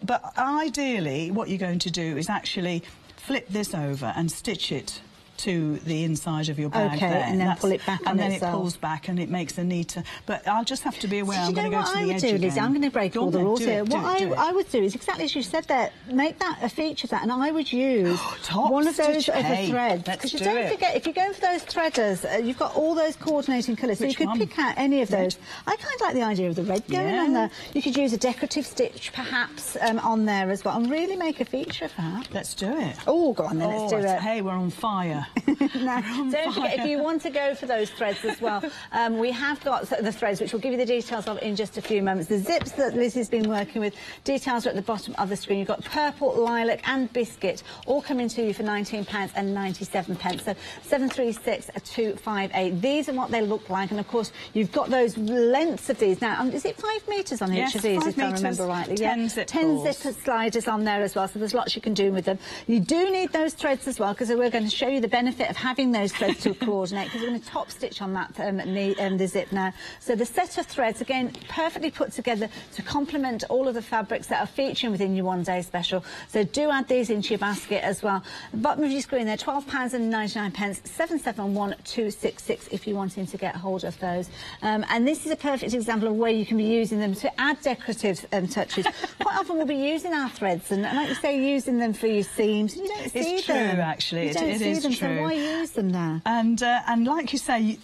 Speaker 6: But ideally, what you're going to do is actually flip this over and stitch it to the inside of your bag.
Speaker 2: Okay,
Speaker 6: there.
Speaker 2: and then pull it back on
Speaker 6: and then
Speaker 2: itself.
Speaker 6: it pulls back and it makes a neater. But I'll just have to be aware.
Speaker 2: So
Speaker 6: I'm going to go to the edge
Speaker 2: what I would do, Lizzie?
Speaker 6: again.
Speaker 2: I'm going to break all the rules here. What I
Speaker 6: would
Speaker 2: would do is exactly as you said there. Make that a feature of that, and I would use
Speaker 6: Top
Speaker 2: one of those
Speaker 6: stitch.
Speaker 2: other
Speaker 6: Hey,
Speaker 2: threads.
Speaker 6: let's
Speaker 2: Because you
Speaker 6: do
Speaker 2: don't
Speaker 6: it.
Speaker 2: forget, if you're going for those threaders, you've got all those coordinating colours, so you
Speaker 6: Which
Speaker 2: could
Speaker 6: one?
Speaker 2: pick out any of those.
Speaker 6: Red?
Speaker 2: I kind of like the idea of the red going
Speaker 6: Yeah.
Speaker 2: on there. You could use a decorative stitch, perhaps, on there as well, and really make a feature of that.
Speaker 6: Let's do it.
Speaker 2: Oh, go on then, let's do it.
Speaker 6: Hey, we're on fire.
Speaker 2: Now, don't forget, if you want to go for those threads as well, we have got the threads, which we'll give you the details of in just a few moments. The zips that Lizzie's been working with, details are at the bottom of the screen. You've got purple, lilac and biscuit, all coming to you for £19.97. So 736-258. These are what they look like, and of course, you've got those lengths of these. Now, is it 5 metres on each of these,
Speaker 6: 5
Speaker 2: if I remember
Speaker 6: metres,
Speaker 2: rightly?
Speaker 6: 10 zip
Speaker 2: 10
Speaker 6: balls.
Speaker 2: zipper sliders on there as well, so there's lots you can do with them. You do need those threads as well, because we're going to show you the benefit of having those threads to coordinate, because we're going to top stitch on that the zip now. So the set of threads, again, perfectly put together to complement all of the fabrics that are featuring within your one-day special. So do add these into your basket as well. The bottom of your screen there, £12.99, 771266 if you're wanting to get hold of those. And this is a perfect example of where you can be using them to add decorative touches. Quite often we'll be using our threads and, like you say, using them for your seams. You don't see them.
Speaker 6: It's true, actually.
Speaker 2: You don't see them, so why use them there?
Speaker 6: And like you say,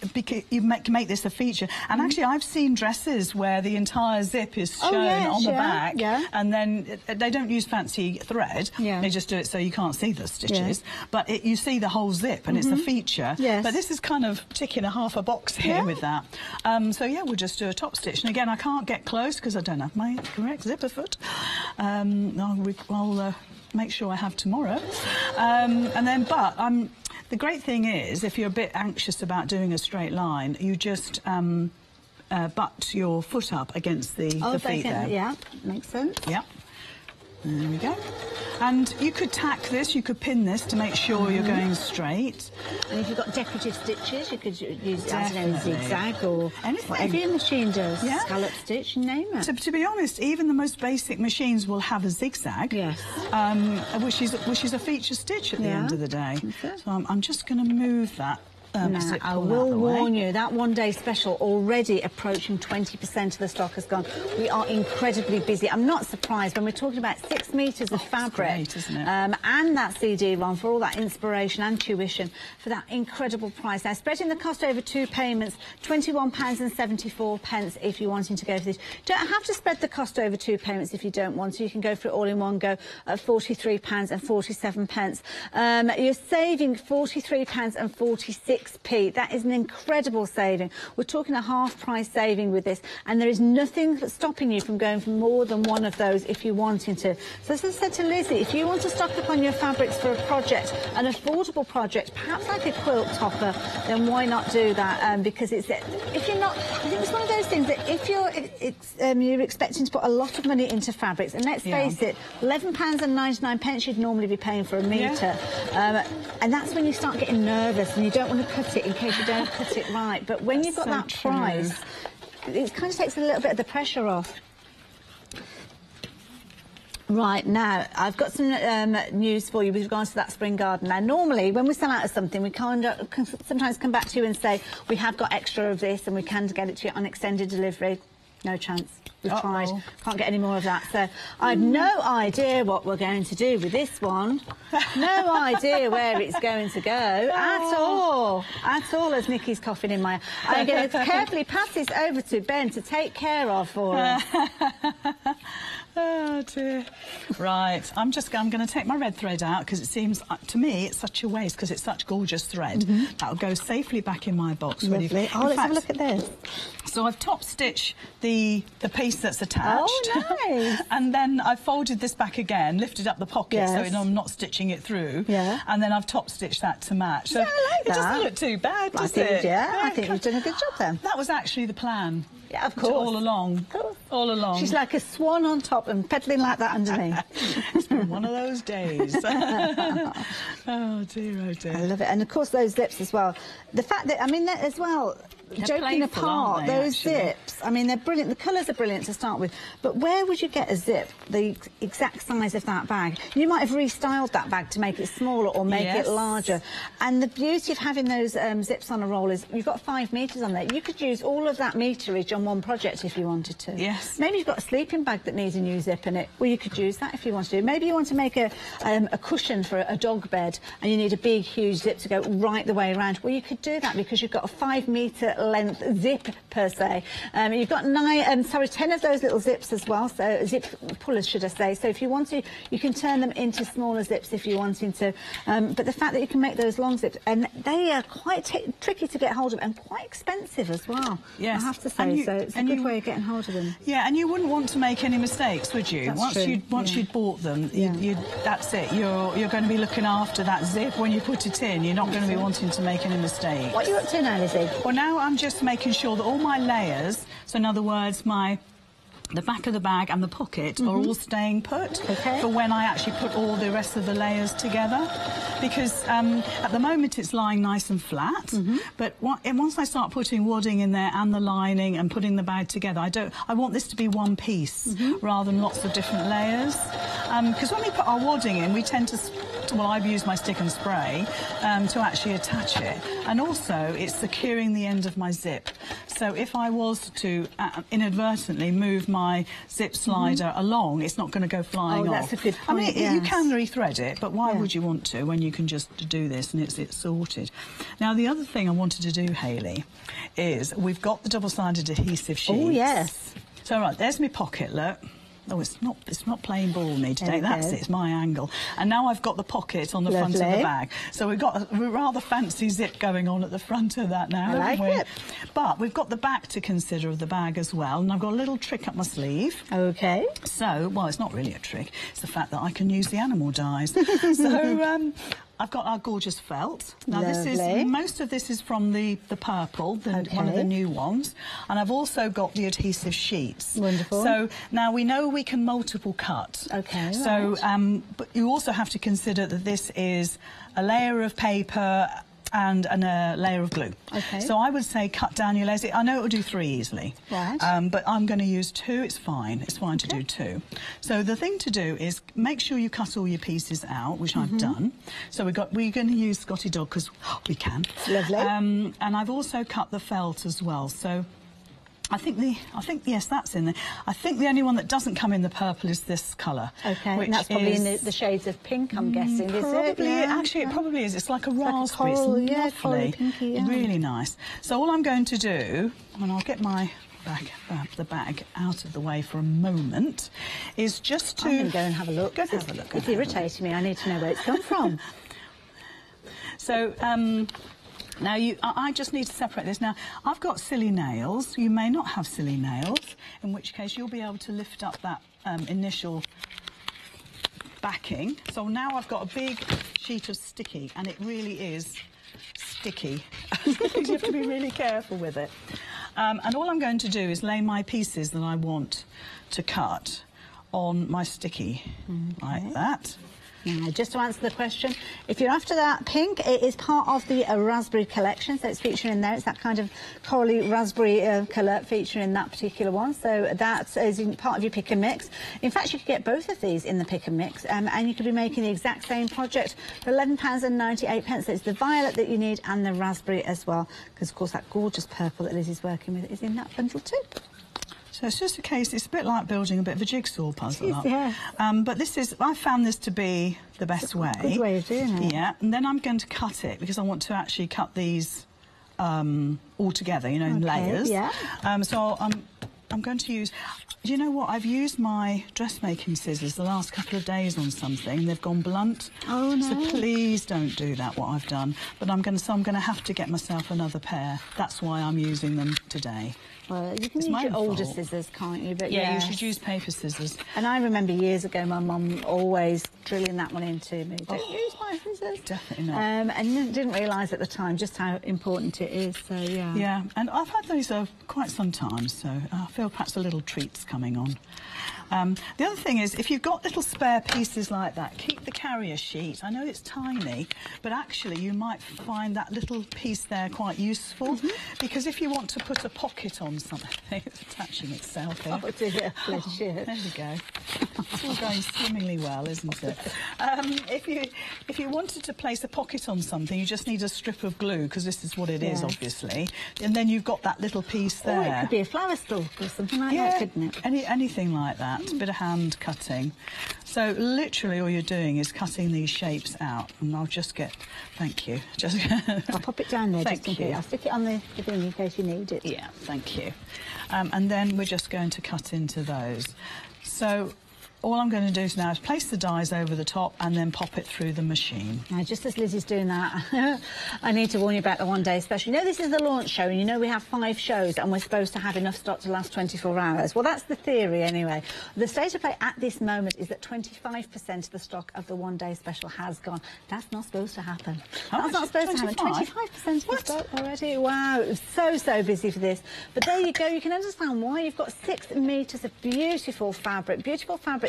Speaker 6: you make this a feature. And actually, I've seen dresses where the entire zip is shown on the back, and then they don't use fancy thread. They just do it so you can't see the stitches. But you see the whole zip, and it's a feature. But this is kind of ticking half a box here with that. So yeah, we'll just do a top stitch. And again, I can't get close because I don't have my correct zipper foot. I'll make sure I have tomorrow. The great thing is, if you're a bit anxious about doing a straight line, you just butt your foot up against the feet there.
Speaker 2: Yeah, makes sense.
Speaker 6: Yeah. There we go. And you could tack this, you could pin this to make sure you're going straight.
Speaker 2: And if you've got decorative stitches, you could use
Speaker 6: Definitely.
Speaker 2: zigzag or
Speaker 6: anything.
Speaker 2: whatever your machine does.
Speaker 6: Yeah.
Speaker 2: Scallop stitch, name it.
Speaker 6: To be honest, even the most basic machines will have a zigzag, which is a feature stitch at the end of the day.
Speaker 2: Okay.
Speaker 6: So I'm just going to move that.
Speaker 2: Now, I will warn you, that one-day special already approaching 20% of the stock has gone. We are incredibly busy. I'm not surprised when we're talking about 6 metres of fabric.
Speaker 6: Great, isn't it?
Speaker 2: And that CD-ROM for all that inspiration and tuition for that incredible price. Now, spreading the cost over 2 payments, £21.74 if you're wanting to go for this. You don't have to spread the cost over 2 payments if you don't want to. You can go for it all in one go at £43.47. You're saving £43.46. That is an incredible saving. We're talking a half-price saving with this, and there is nothing stopping you from going for more than one of those if you're wanting to. So as I said to Lizzie, if you want to stock up on your fabrics for a project, an affordable project, perhaps like a quilt topper, then why not do that? Because if you're not, I think it's one of those things that if you're expecting to put a lot of money into fabrics, and let's face it, £11.99 you'd normally be paying for a metre, and that's when you start getting nervous and you don't want to cut it in case you don't cut it right. But when you've got that price, it kind of takes a little bit of the pressure off. Right, now, I've got some news for you with regards to that spring garden. Now, normally, when we sell out of something, we kind of sometimes come back to you and say, we have got extra of this and we can get it to you on extended delivery. No chance. We've tried. Can't get any more of that. So I've no idea what we're going to do with this one. No idea where it's going to go at all. At all, as Nikki's coughing in my... I'm going to carefully pass this over to Ben to take care of for us.
Speaker 6: Oh dear. Right, I'm going to take my red thread out because it seems to me it's such a waste because it's such gorgeous thread. That'll go safely back in my box.
Speaker 2: Lovely. Oh, let's have a look at this.
Speaker 6: So I've top stitched the piece that's attached.
Speaker 2: Oh, nice.
Speaker 6: And then I've folded this back again, lifted up the pocket so I'm not stitching it through. Yeah. And then I've top stitched that to match. So
Speaker 2: I like that.
Speaker 6: It doesn't look too bad, does it?
Speaker 2: Yeah, I think you've done a good job then.
Speaker 6: That was actually the plan.
Speaker 2: Yeah, of course.
Speaker 6: All along. All along.
Speaker 2: She's like a swan on top and pedaling like that underneath.
Speaker 6: It's been one of those days. Oh dear, oh dear.
Speaker 2: I love it. And of course those lips as well. The fact that, I mean, that as well,
Speaker 6: They're
Speaker 2: joking
Speaker 6: playful,
Speaker 2: apart,
Speaker 6: aren't they,
Speaker 2: those
Speaker 6: actually?
Speaker 2: zips, I mean, they're brilliant. The colours are brilliant to start with, but where would you get a zip the exact size of that bag? You might have restyled that bag to make it smaller or make it larger. And the beauty of having those zips on a roll is you've got 5 metres on there. You could use all of that meterage on one project if you wanted to.
Speaker 6: Yes.
Speaker 2: Maybe you've got a sleeping bag that needs a new zip in it. Well, you could use that if you want to. Maybe you want to make a cushion for a dog bed and you need a big, huge zip to go right the way around. Well, you could do that because you've got a 5 metre length zip per se. You've got 10 of those little zips as well, so zip pullers, should I say. So if you want to, you can turn them into smaller zips if you're wanting to. But the fact that you can make those long zips, and they are quite tricky to get hold of and quite expensive as well.
Speaker 6: Yes.
Speaker 2: I have to say, so it's a good way of getting hold of them.
Speaker 6: Yeah, and you wouldn't want to make any mistakes, would you?
Speaker 2: That's
Speaker 6: Once you'd bought them, that's it. You're going to be looking after that zip when you put it in. You're not going to be wanting to make any mistakes.
Speaker 2: What are you up to now, Lizzie?
Speaker 6: Well, now I'm just making sure that all my layers, so in other words, the back of the bag and the pocket are all staying put for when I actually put all the rest of the layers together, because at the moment it's lying nice and flat, but once I start putting wadding in there and the lining and putting the bag together, I want this to be one piece rather than lots of different layers, because when we put our wadding in, we tend to well, I've used my stick and spray to actually attach it, and also it's securing the end of my zip. So if I was to inadvertently move my zip slider along, it's not going to go flying off.
Speaker 2: That's a good point.
Speaker 6: I mean, you can rethread it, but why would you want to when you can just do this and it's sorted? Now, the other thing I wanted to do, Hayley, is we've got the double-sided adhesive sheets.
Speaker 2: Oh, yes.
Speaker 6: So, right, there's my pocket, look. Oh, it's not playing ball me today. That's it. It's my angle. And now I've got the pocket on the front of the bag. So we've got a rather fancy zip going on at the front of that now, haven't we? It. But we've got the back to consider of the bag as well. And I've got a little trick up my sleeve.
Speaker 2: OK.
Speaker 6: So, well, it's not really a trick. It's the fact that I can use the animal dyes. So, I've got our gorgeous felt. Now, most of this is from the purple, one of the new ones. And I've also got the adhesive sheets.
Speaker 2: Wonderful.
Speaker 6: So now we know we can multiple cut.
Speaker 2: OK.
Speaker 6: So, but you also have to consider that this is a layer of paper and a layer of glue. OK. So I would say cut down your layers. I know it will do 3 easily. Right. But I'm going to use 2. It's fine. It's fine to do 2. So the thing to do is make sure you cut all your pieces out, which I've done. So we're going to use Scotty Dog because we can.
Speaker 2: Lovely.
Speaker 6: And I've also cut the felt as well. So I think yes, that's in there. I think the only one that doesn't come in the purple is this colour. OK,
Speaker 2: and that's probably in the shades of pink, I'm guessing, is it?
Speaker 6: Actually, it probably is. It's like a raspberry. Like a coral, it's lovely. Pinky, really nice. So all I'm going to do, and I'll get my the bag out of the way for a moment, is just to...
Speaker 2: I'm going to go and have a look.
Speaker 6: Go have a look.
Speaker 2: It's irritating me. I need to know where it's come from.
Speaker 6: So, now, I just need to separate this. Now, I've got silly nails. You may not have silly nails, in which case you'll be able to lift up that initial backing. So now I've got a big sheet of sticky, and it really is sticky. You have to be really careful with it. And all I'm going to do is lay my pieces that I want to cut on my sticky, like that.
Speaker 2: Now, just to answer the question, if you're after that pink, it is part of the raspberry collection, so it's featuring in there. It's that kind of corally raspberry colour featuring in that particular one, so that is part of your pick and mix. In fact, you could get both of these in the pick and mix, and you could be making the exact same project for £11.98. So it's the violet that you need and the raspberry as well, because, of course, that gorgeous purple that Lizzie's working with is in that bundle too.
Speaker 6: So it's just a case, it's a bit like building a bit of a jigsaw puzzle up.
Speaker 2: Yeah.
Speaker 6: But I found this to be the best way.
Speaker 2: Good way of doing it.
Speaker 6: Yeah, and then I'm going to cut it because I want to actually cut these all together, you know, in layers.
Speaker 2: Yeah.
Speaker 6: So I'm going to use... Do you know what? I've used my dressmaking scissors the last couple of days on something, and they've gone blunt.
Speaker 2: Oh, no.
Speaker 6: So please don't do that, what I've done. But I'm going to have to get myself another pair. That's why I'm using them today.
Speaker 2: Well, you can use your older scissors, can't you? But
Speaker 6: yeah, you should use paper scissors.
Speaker 2: And I remember years ago my mum always drilling that one into me. Don't use my scissors.
Speaker 6: Definitely not.
Speaker 2: And didn't realise at the time just how important it is, so yeah.
Speaker 6: Yeah, and I've had those quite some time, so I feel perhaps a little treat's coming on. The other thing is, if you've got little spare pieces like that, keep the carrier sheet. I know it's tiny, but actually you might find that little piece there quite useful, because if you want to put a pocket on something, it's attaching itself here.
Speaker 2: Oh dear, bless you.
Speaker 6: There we go. It's all going swimmingly well, isn't it? If you wanted to place a pocket on something, you just need a strip of glue, because this is what it is, obviously. And then you've got that little piece there.
Speaker 2: Or it could be a flower stalk or something like that, couldn't it?
Speaker 6: Anything like that. A bit of hand cutting. So literally all you're doing is cutting these shapes out. And I'll just get... Thank you. Just
Speaker 2: I'll pop it down there.
Speaker 6: Thank
Speaker 2: just in
Speaker 6: you.
Speaker 2: case. I'll stick it on the thing in case you need it.
Speaker 6: Yeah, thank you. And then we're just going to cut into those. So all I'm going to do now is place the dies over the top and then pop it through the machine.
Speaker 2: Now, just as Lizzie's doing that, I need to warn you about the one-day special. You know, this is the launch show, and you know we have 5 shows, and we're supposed to have enough stock to last 24 hours. Well, that's the theory, anyway. The state of play at this moment is that 25% of the stock of the one-day special has gone. That's not supposed to happen. That's not supposed to happen. 25% of the stock already. Wow, it was so busy for this. But there you go. You can understand why. You've got 6 metres of beautiful fabric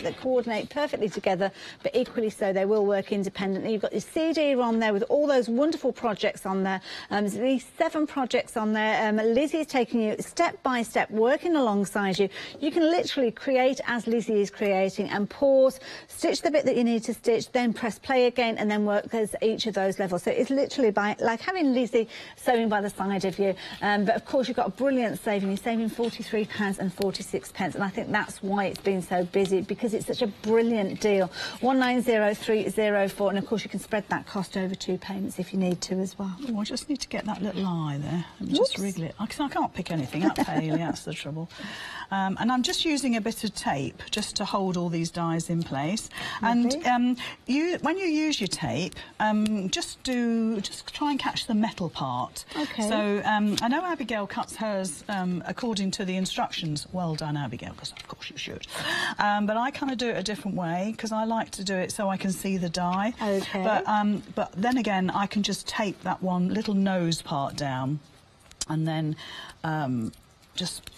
Speaker 2: that coordinate perfectly together, but equally so they will work independently. You've got your CD-ROM there with all those wonderful projects on there. There's at least 7 projects on there. Lizzie is taking you step by step, working alongside you. You can literally create as Lizzie is creating and pause, stitch the bit that you need to stitch, then press play again and then work as each of those levels. So it's literally like having Lizzie sewing by the side of you. But of course you've got a brilliant saving. You're saving £43.46, and I think that's why it's been so busy, because it's such a brilliant deal. 190304, and of course you can spread that cost over 2 payments if you need to as well.
Speaker 6: Oh, I just need to get that little eye there and just wriggle it. I can't pick anything up, Hayley, that's the trouble. And I'm just using a bit of tape just to hold all these dies in place.
Speaker 2: Lovely.
Speaker 6: And when you use your tape, just try and catch the metal part.
Speaker 2: Okay.
Speaker 6: So I know Abigail cuts hers according to the instructions. Well done, Abigail, because of course you should. But I kind of do it a different way, because I like to do it so I can see the die.
Speaker 2: Okay.
Speaker 6: But then again, I can just tape that one little nose part down, and then just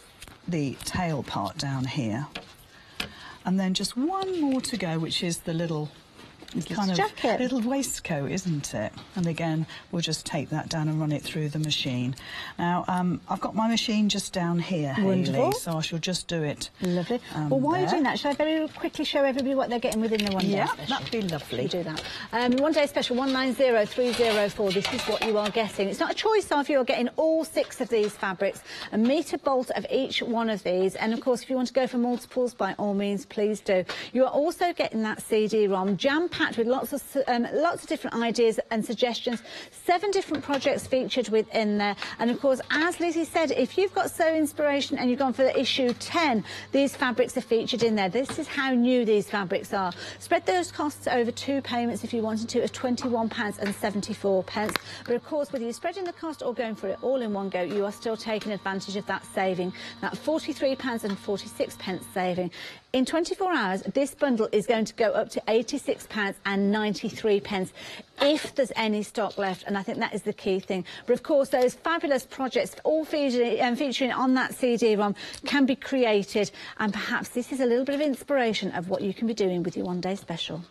Speaker 6: the tail part down here, and then just one more to go, which is the little kind of
Speaker 2: jacket.
Speaker 6: Little waistcoat, isn't it? And again, we'll just tape that down and run it through the machine. Now, I've got my machine just down here, Hayley, so I shall just do it.
Speaker 2: Lovely. Well, while you're doing that, shall I very quickly show everybody what they're getting within the one-day special?
Speaker 6: Yeah, that'd be lovely.
Speaker 2: You do that. One-day special 190304. This is what you are getting. It's not a choice of. You're getting all 6 of these fabrics, a metre bolt of each one of these, and of course, if you want to go for multiples, by all means, please do. You are also getting that CD-ROM jam-packed with lots of different ideas and suggestions. 7 different projects featured within there, and of course, as Lizzie said, if you've got sew inspiration and you've gone for issue 10, these fabrics are featured in there. This is how new these fabrics are. Spread those costs over 2 payments if you wanted to, of £21.74. But of course, whether you're spreading the cost or going for it all in one go, you are still taking advantage of that saving, that £43.46 saving. In 24 hours, this bundle is going to go up to £86.93 if there's any stock left, and I think that is the key thing. But of course, those fabulous projects all featuring on that CD-ROM can be created, and perhaps this is a little bit of inspiration of what you can be doing with your one-day special.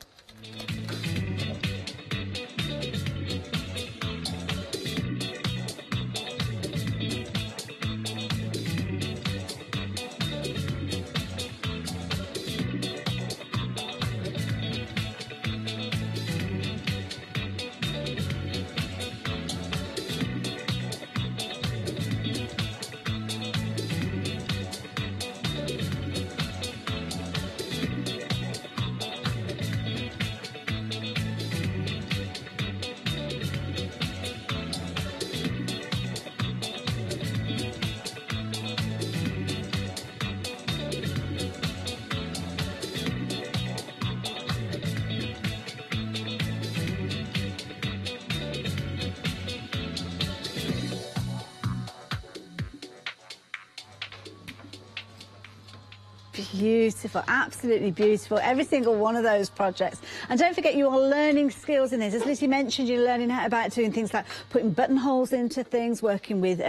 Speaker 2: Beautiful, absolutely beautiful. Every single one of those projects. And don't forget, you are learning skills in this. As Lizzie mentioned, you're learning about doing things like putting buttonholes into things, working with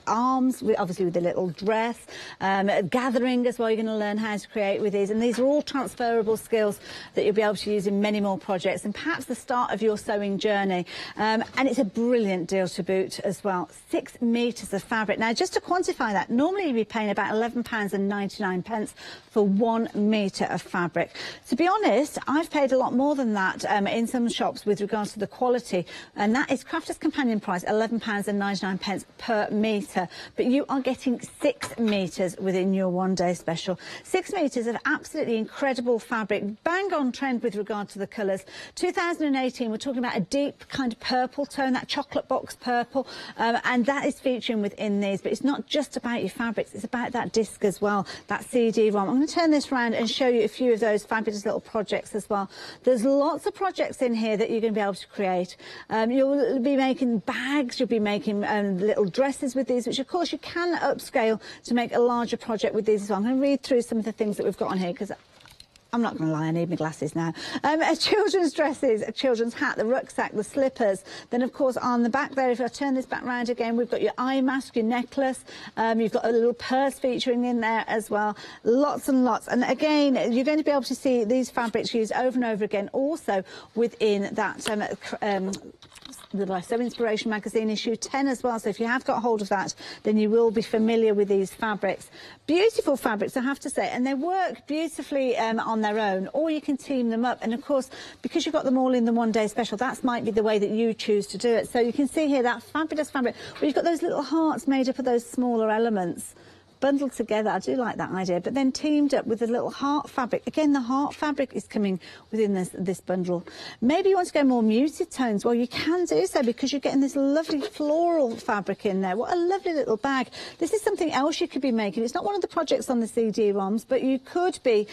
Speaker 2: arms, obviously with the little dress, gathering as well. You're going to learn how to create with these. And these are all transferable skills that you'll be able to use in many more projects, and perhaps the start of your sewing journey. And it's a brilliant deal to boot as well. 6 metres of fabric. Now, just to quantify that, normally you'd be paying about £11.99 for 1 metre of fabric. To be honest, I've paid a lot more than that in some shops with regards to the quality, and that is Crafters Companion price, £11.99 per metre. But you are getting 6 metres within your one-day special. 6 metres of absolutely incredible fabric, bang on trend with regard to the colours. 2018, we're talking about a deep kind of purple tone, that chocolate box purple, and that is featuring within these. But it's not just about your fabrics, it's about that disc as well, that CD-ROM. I'm going to turn this around and show you a few of those fabulous little projects as well. There's lots of projects in here that you're going to be able to create. You'll be making bags, you'll be making little dresses with these, which of course you can upscale to make a larger project with these as well. I'm going to read through some of the things that we've got on here, because I'm not going to lie, I need my glasses now. Children's dresses, a children's hat, the rucksack, the slippers. Then, of course, on the back there, if I turn this back round again, we've got your eye mask, your necklace. You've got a little purse featuring in there as well. Lots and lots. And again, you're going to be able to see these fabrics used over and over again, also within that the Life Sew Inspiration magazine issue 10 as well. So if you have got hold of that, then you will be familiar with these fabrics. Beautiful fabrics, I have to say, and they work beautifully on their own, or you can team them up. And of course, because you've got them all in the one-day special, that might be the way that you choose to do it. So you can see here that fabulous fabric where you've got those little hearts made up of those smaller elements bundled together. I do like that idea, but then teamed up with a little heart fabric. Again, the heart fabric is coming within this bundle. Maybe you want to go more muted tones. Well, you can do so, because you're getting this lovely floral fabric in there. What a lovely little bag. This is something else you could be making. It's not one of the projects on the CD-ROMs, but you could be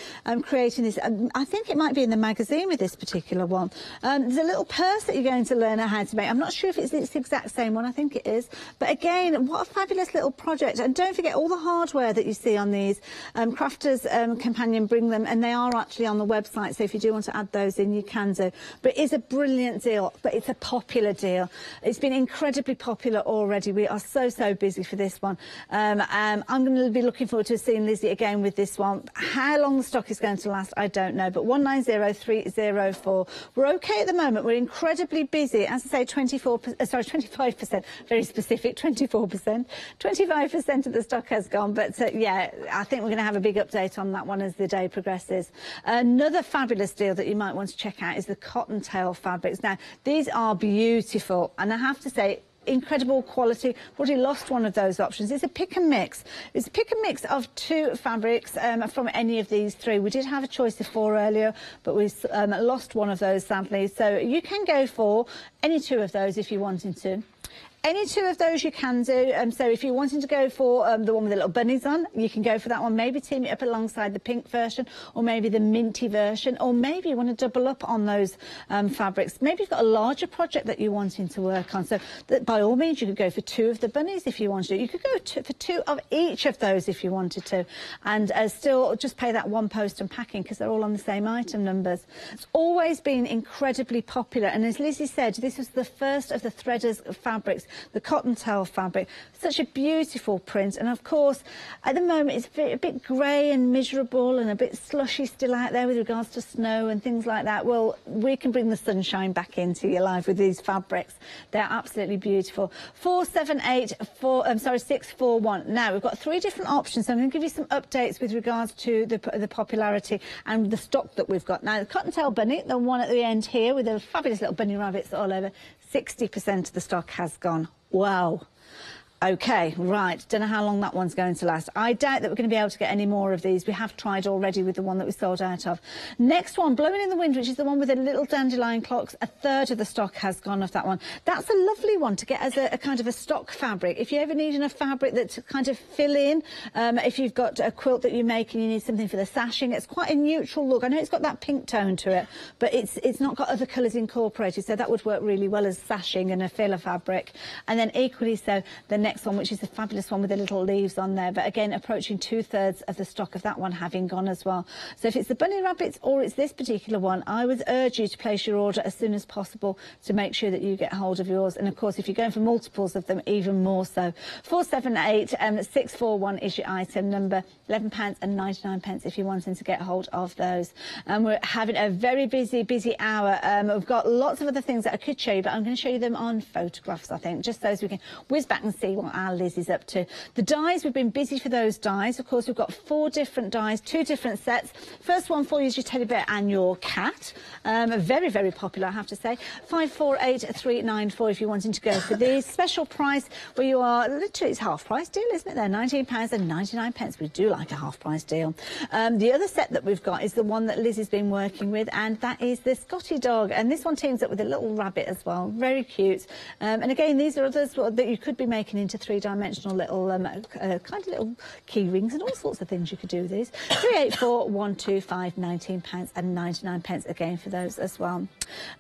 Speaker 2: creating this. I think it might be in the magazine with this particular one. There's a little purse that you're going to learn how to make. I'm not sure if it's the exact same one. I think it is. But again, what a fabulous little project. And don't forget all the hardware that you see on these. Crafters Companion bring them, and they are actually on the website, so if you do want to add those in, you can do. But it is a brilliant deal, but it's a popular deal. It's been incredibly popular already. We are so busy for this one. I'm going to be looking forward to seeing Lizzie again with this one. How long the stock is going to last, I don't know, but 190304. We're okay at the moment. We're incredibly busy. As I say, 25%, very specific, 24%. 25% of the stock has gone, but yeah, I think we're going to have a big update on that one as the day progresses. Another fabulous deal that you might want to check out is the cottontail fabrics. Now, these are beautiful, and I have to say, incredible quality. We've already lost one of those options. It's a pick and mix. It's a pick and mix of 2 fabrics from any of these 3. We did have a choice of 4 earlier, but we lost one of those, sadly. So you can go for any 2 of those if you wanted to. Any 2 of those you can do. So if you're wanting to go for the one with the little bunnies on, you can go for that one. Maybe team it up alongside the pink version, or maybe the minty version, or maybe you want to double up on those fabrics. Maybe you've got a larger project that you're wanting to work on. So by all means, you could go for 2 of the bunnies if you wanted to. You could go for 2 of each of those if you wanted to, and still just pay that 1 post and packing, because they're all on the same item numbers. It's always been incredibly popular, and as Lizzie said, this was the first of the threaders fabrics, the cottontail fabric. Such a beautiful print, and of course at the moment it's a bit grey and miserable and a bit slushy still out there with regards to snow and things like that. Well, we can bring the sunshine back into your life with these fabrics. They're absolutely beautiful. 641. Now we've got 3 different options, so I'm going to give you some updates with regards to the popularity and the stock that we've got. Now, the cottontail bunny, the one at the end here with the fabulous little bunny rabbits all over, 60% of the stock has gone. Wow. OK, right. Don't know how long that one's going to last. I doubt that we're going to be able to get any more of these. We have tried already with the one that we sold out of. Next one, Blowing in the Wind, which is the one with the little dandelion clocks. 1/3 of the stock has gone off that one. That's a lovely one to get as a kind of a stock fabric. If you ever need enough fabric that to kind of fill in, if you've got a quilt that you make and you need something for the sashing, it's quite a neutral look. I know it's got that pink tone to it, but it's not got other colours incorporated, so that would work really well as sashing and a filler fabric. And then equally so, the next next one, which is the fabulous one with the little leaves on there. But again, approaching 2/3 of the stock of that one having gone as well. So if it's the bunny rabbits or it's this particular one, I would urge you to place your order as soon as possible to make sure that you get hold of yours. And of course, if you're going for multiples of them, even more so. 478 641 is your item number. £11.99 if you're wanting to get hold of those. We're having a very busy hour. We've got lots of other things that I could show you, but I'm going to show you them on photographs, I think, just so we can whiz back and see what our Liz is up to. The dies, we've been busy for those dies. Of course, we've got 4 different dies, 2 different sets. First one for you is your teddy bear and your cat. Very popular, I have to say. 548394 if you're wanting to go for these. Special price where you are, literally, it's half price deal, isn't it there? £19.99. We do like a half price deal. The other set that we've got is the one that Liz has been working with, and that is the Scotty dog, and this one teams up with a little rabbit as well. Very cute. And again, these are others that you could be making into 3-dimensional little kind of little key rings and all sorts of things you could do with these. 384125, £19.99 again for those as well.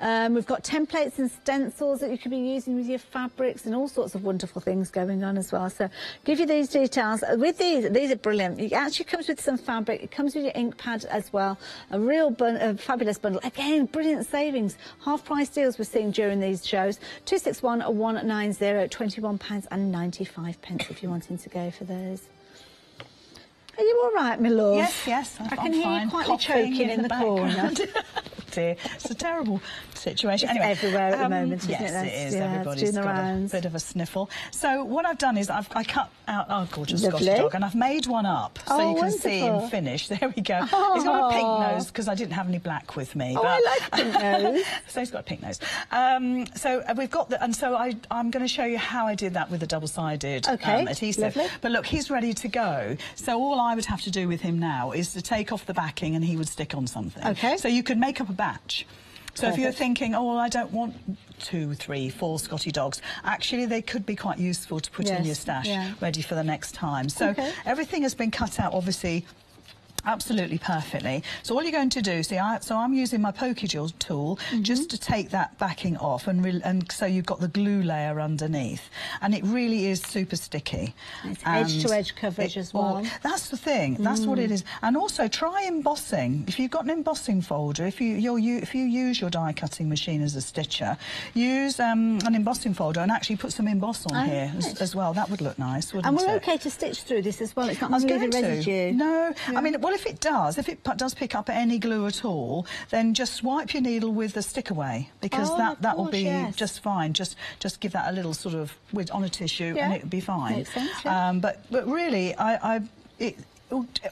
Speaker 2: We've got templates and stencils that you could be using with your fabrics and all sorts of wonderful things going on as well. So give you these details. With these are brilliant. It actually comes with some fabric. It comes with your ink pad as well. A real fabulous bundle. Again, brilliant savings. Half price deals we're seeing during these shows. 261190, £21.95 if you're wanting to go for those. Are you all right, my love?
Speaker 6: Yes,
Speaker 2: I can hear
Speaker 6: fine.
Speaker 2: you quietly choking in the corner.
Speaker 6: Dear, it's a terrible situation.
Speaker 2: It's
Speaker 6: anyway,
Speaker 2: everywhere at the moment, isn't it?
Speaker 6: Yes, it is.
Speaker 2: Yeah,
Speaker 6: Everybody's got a bit of a sniffle. So what I've done is I cut out our gorgeous Scottish dog, and I've made one up so you can see him finish. There we go. Oh. He's got a pink nose because I didn't have any black with me.
Speaker 2: Oh, I like pink nose.
Speaker 6: So he's got a pink nose. So we've got the, and so I'm going to show you how I did that with the double-sided adhesive.
Speaker 2: Lovely.
Speaker 6: But look, he's ready to go. So all I would have to do with him now is to take off the backing and he would stick on something.
Speaker 2: Okay.
Speaker 6: So you could make up a batch. So
Speaker 2: Perfect.
Speaker 6: if you're thinking, oh, well, I don't want 2, 3, 4 Scotty dogs, actually they could be quite useful to put in your stash ready for the next time. So everything has been cut out, obviously, absolutely perfectly. So all you're going to do, see, I'm using my pokey tool just to take that backing off, and so you've got the glue layer underneath, and it really is super sticky.
Speaker 2: It's edge-to-edge coverage as well.
Speaker 6: That's the thing. That's what it is. And also try embossing. If you've got an embossing folder, if you use your die cutting machine as a stitcher, use an embossing folder and actually put some emboss on here as well. That would look nice, wouldn't it?
Speaker 2: And we're okay to stitch through this as well. It's not going to leave a residue.
Speaker 6: No, I mean, well, if it does pick up any glue at all, then just wipe your needle with the stick away, because that will be just fine. Just give that a little sort of on a tissue and it'll be fine.
Speaker 2: Makes sense,
Speaker 6: but really, I'm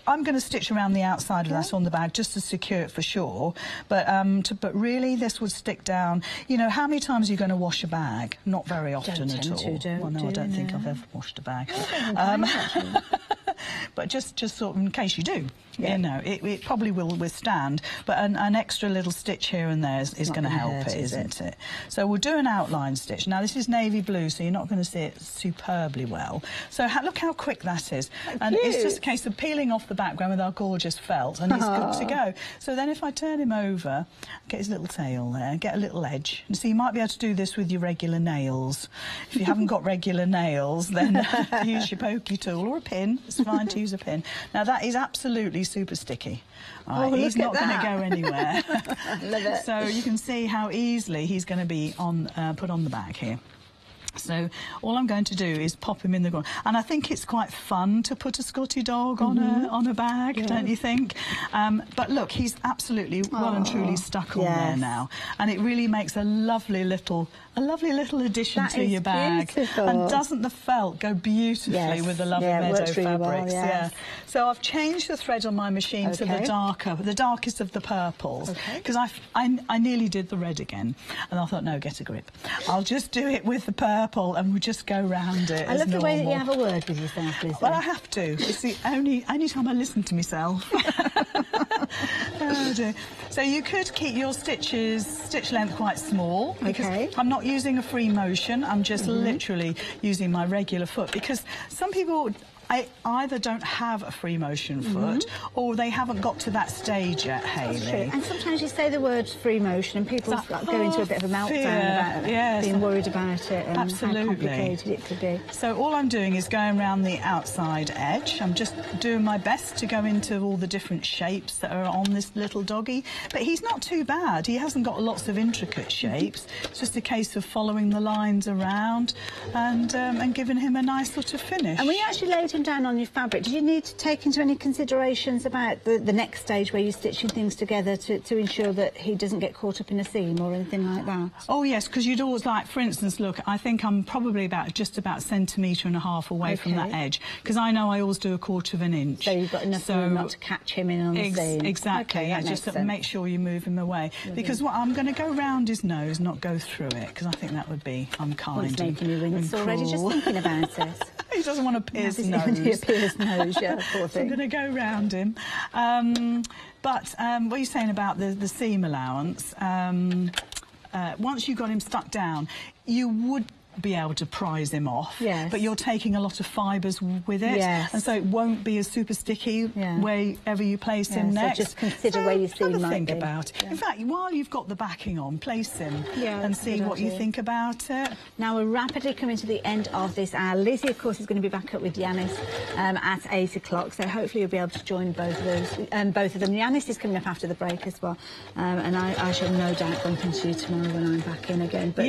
Speaker 6: going to stitch around the outside of that on the bag just to secure it for sure. But really, this would stick down. You know, how many times are you going to wash a bag? Not very often at all. Well, no, I don't think I've ever washed a bag. But just sort of in case you do, you know, it probably will withstand. But an extra little stitch here and there is going to help it, isn't it? So we'll do an outline stitch. Now this is navy blue, so you're not going to see it superbly well. So look how quick that is. And it's just a case of peeling off the background with our gorgeous felt, and he's good to go. So then if I turn him over, get his little tail there, get a little edge. And so you might be able to do this with your regular nails. If you haven't got regular nails, then use your pokey tool or a pin. It's fine to use a pin. Now that is absolutely super sticky. Right, he's not going to go anywhere.
Speaker 2: Love it.
Speaker 6: So you can see how easily he's going to be put on the bag here. So all I'm going to do is pop him in the ground, and I think it's quite fun to put a Scotty dog on a bag, don't you think? But look, he's absolutely well and truly stuck on there now, and it really makes a lovely little addition to your bag.
Speaker 2: Beautiful.
Speaker 6: And doesn't the felt go beautifully with the lovely meadow fabrics?
Speaker 2: Well,
Speaker 6: So I've changed the thread on my machine to the darkest of the purples, because I nearly did the red again, and I thought, no, get a grip. I'll just do it with the purple, and we'll just go round it.
Speaker 2: I love the way that you have a word with yourself, Lisa.
Speaker 6: Well, I have to. It's the only time I listen to myself. Oh dear. So you could keep your stitch length quite small, because I'm not using a free motion. I'm just literally using my regular foot, because some people I either don't have a free motion foot or they haven't got to that stage yet, Hayley.
Speaker 2: And sometimes you say the word free motion and people go into a bit of a meltdown about being worried about it and how complicated it could be.
Speaker 6: So all I'm doing is going around the outside edge. I'm just doing my best to go into all the different shapes that are on this little doggy. But he's not too bad. He hasn't got lots of intricate shapes. It's just a case of following the lines around and giving him a nice sort of finish.
Speaker 2: And when you actually laid him down on your fabric, did you need to take into any considerations about the next stage where you're stitching things together to ensure that he doesn't get caught up in a seam or anything like that?
Speaker 6: Oh yes, because you'd always like, for instance, look, I think I'm probably just about 1.5 centimetres away from that edge, because I know I always do 1/4 inch.
Speaker 2: So you've got enough room not to catch him in on the seam.
Speaker 6: Exactly,
Speaker 2: okay,
Speaker 6: just to make sure you move him away. Because what I'm going to go round his nose, not go through it, because I think that would be unkind.
Speaker 2: Well, it's making me wince already just thinking about it.
Speaker 6: He doesn't want to pierce his nose.
Speaker 2: Pierce nose, yeah, poor thing.
Speaker 6: I'm going to go round him. But what are you saying about the seam allowance? Once you got him stuck down, you would be able to prise him off, but you're taking a lot of fibres with it, and so it won't be as super sticky wherever you place him next.
Speaker 2: So just consider where you seam might
Speaker 6: think
Speaker 2: be.
Speaker 6: about it. In fact, while you've got the backing on, place him and see what you think about it.
Speaker 2: Now we're rapidly coming to the end of this hour. Lizzie, of course, is going to be back up with Yanis at 8 o'clock, so hopefully you'll be able to join both of them. Yanis is coming up after the break as well, and I shall no doubt bump into you tomorrow when I'm back in again. But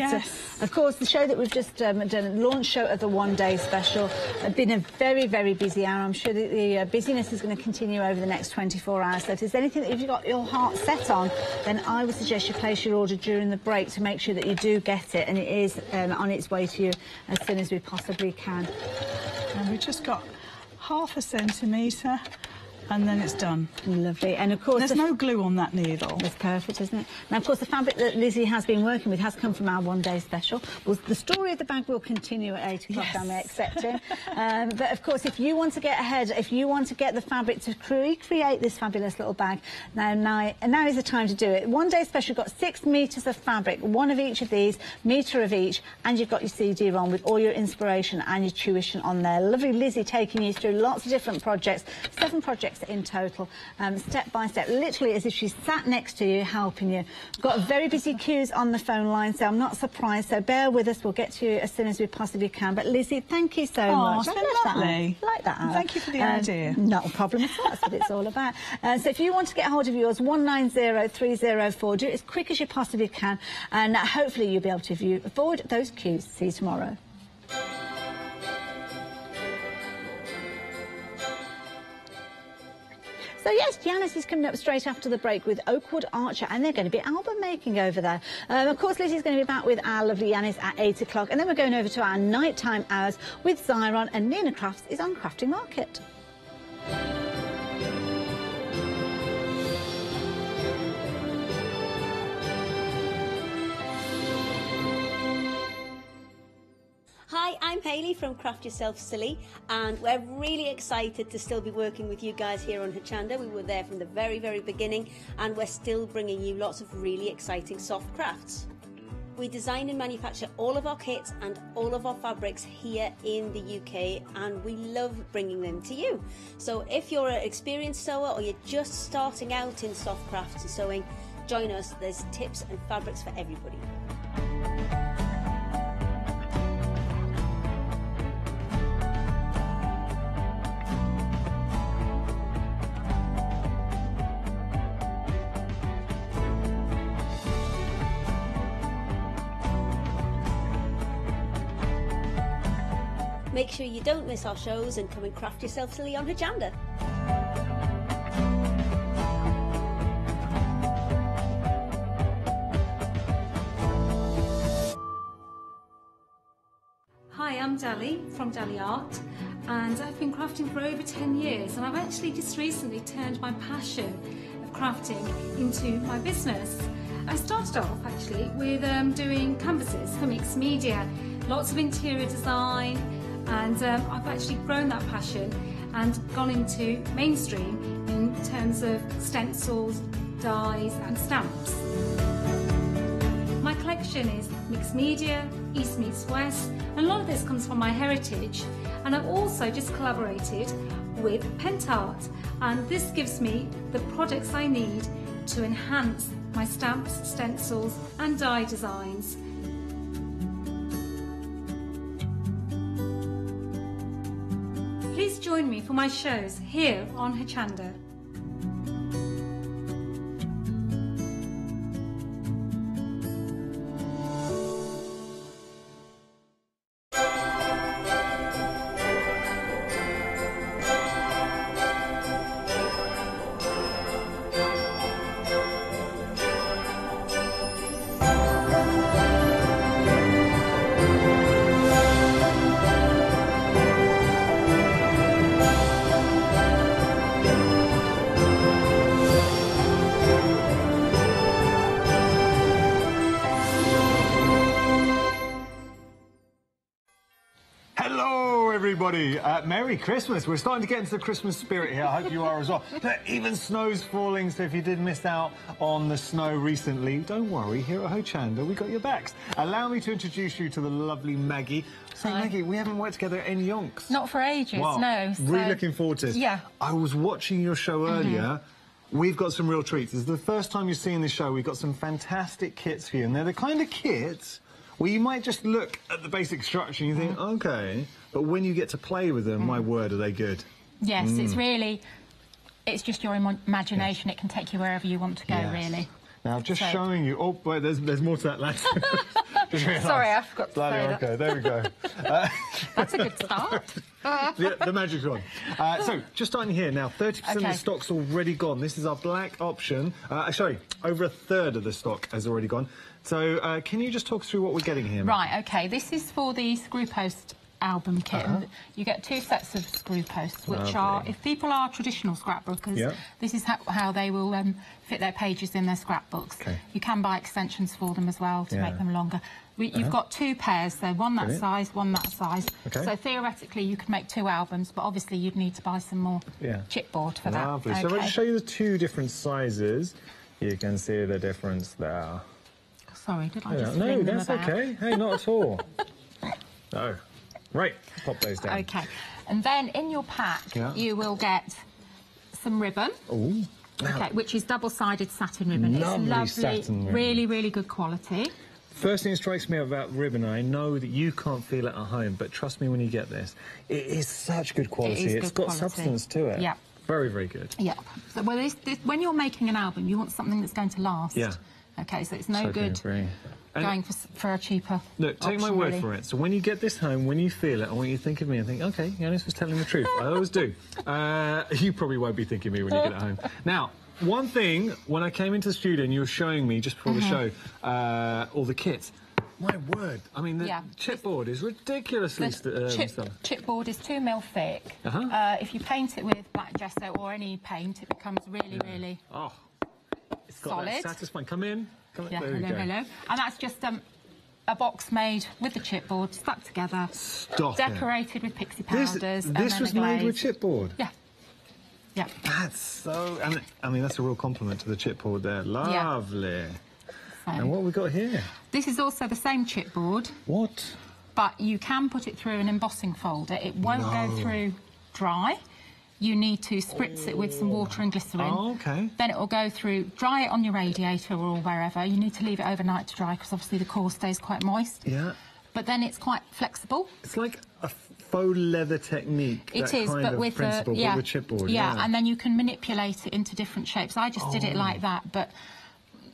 Speaker 2: of course, the show that we've just done, a launch show of the one-day special. It's been a very, very busy hour. I'm sure that the busyness is going to continue over the next 24 hours. So if there's anything that you've got your heart set on, then I would suggest you place your order during the break to make sure that you do get it, and it is on its way to you as soon as we possibly can.
Speaker 6: And we've just got 1/2 centimetre. And then it's done.
Speaker 2: Lovely. And of course...
Speaker 6: There's no glue on that needle.
Speaker 2: That's perfect, isn't it? Now, of course, the fabric that Lizzie has been working with has come from our one-day special. Well, the story of the bag will continue at 8 o'clock, I'm accepting. But, of course, if you want to get ahead, if you want to get the fabric to recreate this fabulous little bag, now is the time to do it. One-day special, got 6 metres of fabric, one of each of these, metre of each, and you've got your CD-ROM with all your inspiration and your tuition on there. Lovely Lizzie taking you through lots of different projects, 7 projects in total, step by step, literally as if she's sat next to you helping you. Got very busy queues on the phone line, so I'm not surprised, so bear with us, we'll get to you as soon as we possibly can. But Lizzie, thank you so much.
Speaker 6: It's been lovely.
Speaker 2: I like that.
Speaker 6: Thank you for the idea.
Speaker 2: Not a problem at all, that's what it's all about. So if you want to get hold of yours, 190304, do it as quick as you possibly can, and hopefully you'll be able to avoid those queues. See you tomorrow. So yes, Yanis is coming up straight after the break with Oakwood Archer, and they're going to be album making over there. Of course, Lizzie's going to be back with our lovely Yanis at 8 o'clock, and then we're going over to our nighttime hours with Zyron, and Nina Crafts is on Crafting Market.
Speaker 7: Hi, I'm Hayley from Craft Yourself Silly, and we're really excited to still be working with you guys here on Hochanda. We were there from the very, very beginning, and we're still bringing you lots of really exciting soft crafts. We design and manufacture all of our kits and all of our fabrics here in the UK, and we love bringing them to you. So if you're an experienced sewer or you're just starting out in soft crafts and sewing, join us. There's tips and fabrics for everybody. Make sure you don't miss our shows and come and craft yourself silly on Hochanda.
Speaker 8: Hi, I'm Dali from Dali Art, and I've been crafting for over 10 years, and I've actually just recently turned my passion of crafting into my business. I started off actually with doing canvases for mixed media, lots of interior design, and I've actually grown that passion and gone into mainstream in terms of stencils, dies and stamps. My collection is mixed media, East meets West, and a lot of this comes from my heritage, and And I've also just collaborated with Pentart, and this gives me the products I need to enhance my stamps, stencils and die designs. Please join me for my shows here on Hochanda.
Speaker 9: Everybody, Merry Christmas. We're starting to get into the Christmas spirit here. I hope you are as well. Even snow's falling, so if you did miss out on the snow recently, don't worry. Here at Hochanda, we got your backs. Allow me to introduce you to the lovely Maggie. So, Maggie, we haven't worked together in yonks.
Speaker 10: Not for ages,
Speaker 9: wow.
Speaker 10: No. So...
Speaker 9: Really looking forward to this.
Speaker 10: Yeah.
Speaker 9: I was watching your show earlier. We've got some real treats. This is the first time you're seeing this show. We've got some fantastic kits for you, and they're the kind of kits where you might just look at the basic structure and you think, OK, but when you get to play with them, my word, are they good.
Speaker 10: Yes, it's really, it's just your imagination. Yeah. It can take you wherever you want to go, really.
Speaker 9: Now, just showing you... Oh, wait, there's more to that, lads.
Speaker 10: Sorry, I forgot to say that.
Speaker 9: OK, there we go.
Speaker 10: That's a good start.
Speaker 9: The magic's on. So, just starting here now, 30% of the stock's already gone. This is our black option. Sorry, over a third of the stock has already gone. So, can you just talk through what we're getting here?
Speaker 10: Right, OK. This is for the screw post album kit. You get 2 sets of screw posts, which are, if people are traditional scrapbookers, this is how they will fit their pages in their scrapbooks. You can buy extensions for them as well to make them longer. You've got 2 pairs, so one that size, one that size. So theoretically you could make 2 albums, but obviously you'd need to buy some more chipboard for that.
Speaker 9: Lovely. So I'll just show you the 2 different sizes. You can see the difference there.
Speaker 10: Sorry, did I just
Speaker 9: No, that's OK. Hey, not at all. No. Right, pop those down.
Speaker 10: OK. And then in your pack, you will get some ribbon.
Speaker 9: Ooh.
Speaker 10: OK, which is double-sided satin ribbon. It's lovely,
Speaker 9: satin ribbon.
Speaker 10: Really, really good quality.
Speaker 9: First thing that strikes me about ribbon, I know that you can't feel it at home, but trust me when you get this, it is such good quality. It's got substance to it.
Speaker 10: Yeah.
Speaker 9: Very, very good.
Speaker 10: Yeah. So, well, when you're making an album, you want something that's going to last.
Speaker 9: Yeah.
Speaker 10: OK, so it's no good going for a cheaper
Speaker 9: Look, take my word for it. So when you get this home, when you feel it, I want you to think of me and think, OK, Yanis was telling the truth. I always do. You probably won't be thinking of me when you get it home. Now, one thing, when I came into the studio and you were showing me, just before the show, all the kits, my word, I mean, the chipboard is ridiculously
Speaker 10: chipboard is 2 mil thick. If you paint it with black gesso or any paint, it becomes really, really
Speaker 9: it's got that satisfying. Come in.
Speaker 10: Yeah, hello. And that's just a box made with the chipboard, stuck together, decorated with pixie powders.
Speaker 9: This was made with chipboard?
Speaker 10: Yeah. Yeah.
Speaker 9: That's so... I mean, that's a real compliment to the chipboard there. Lovely.
Speaker 10: Yeah.
Speaker 9: And what have we got here?
Speaker 10: This is also the same chipboard.
Speaker 9: What?
Speaker 10: But you can put it through an embossing folder. It won't go through dry. You need to spritz it with some water and glycerine.
Speaker 9: Oh, OK.
Speaker 10: Then it will go through, dry it on your radiator or wherever. You need to leave it overnight to dry because obviously the core stays quite moist.
Speaker 9: Yeah.
Speaker 10: But then it's quite flexible.
Speaker 9: It's like a faux leather technique.
Speaker 10: It is, but with
Speaker 9: principle, but with chipboard.
Speaker 10: Yeah, and then you can manipulate it into different shapes. I just did it like that, but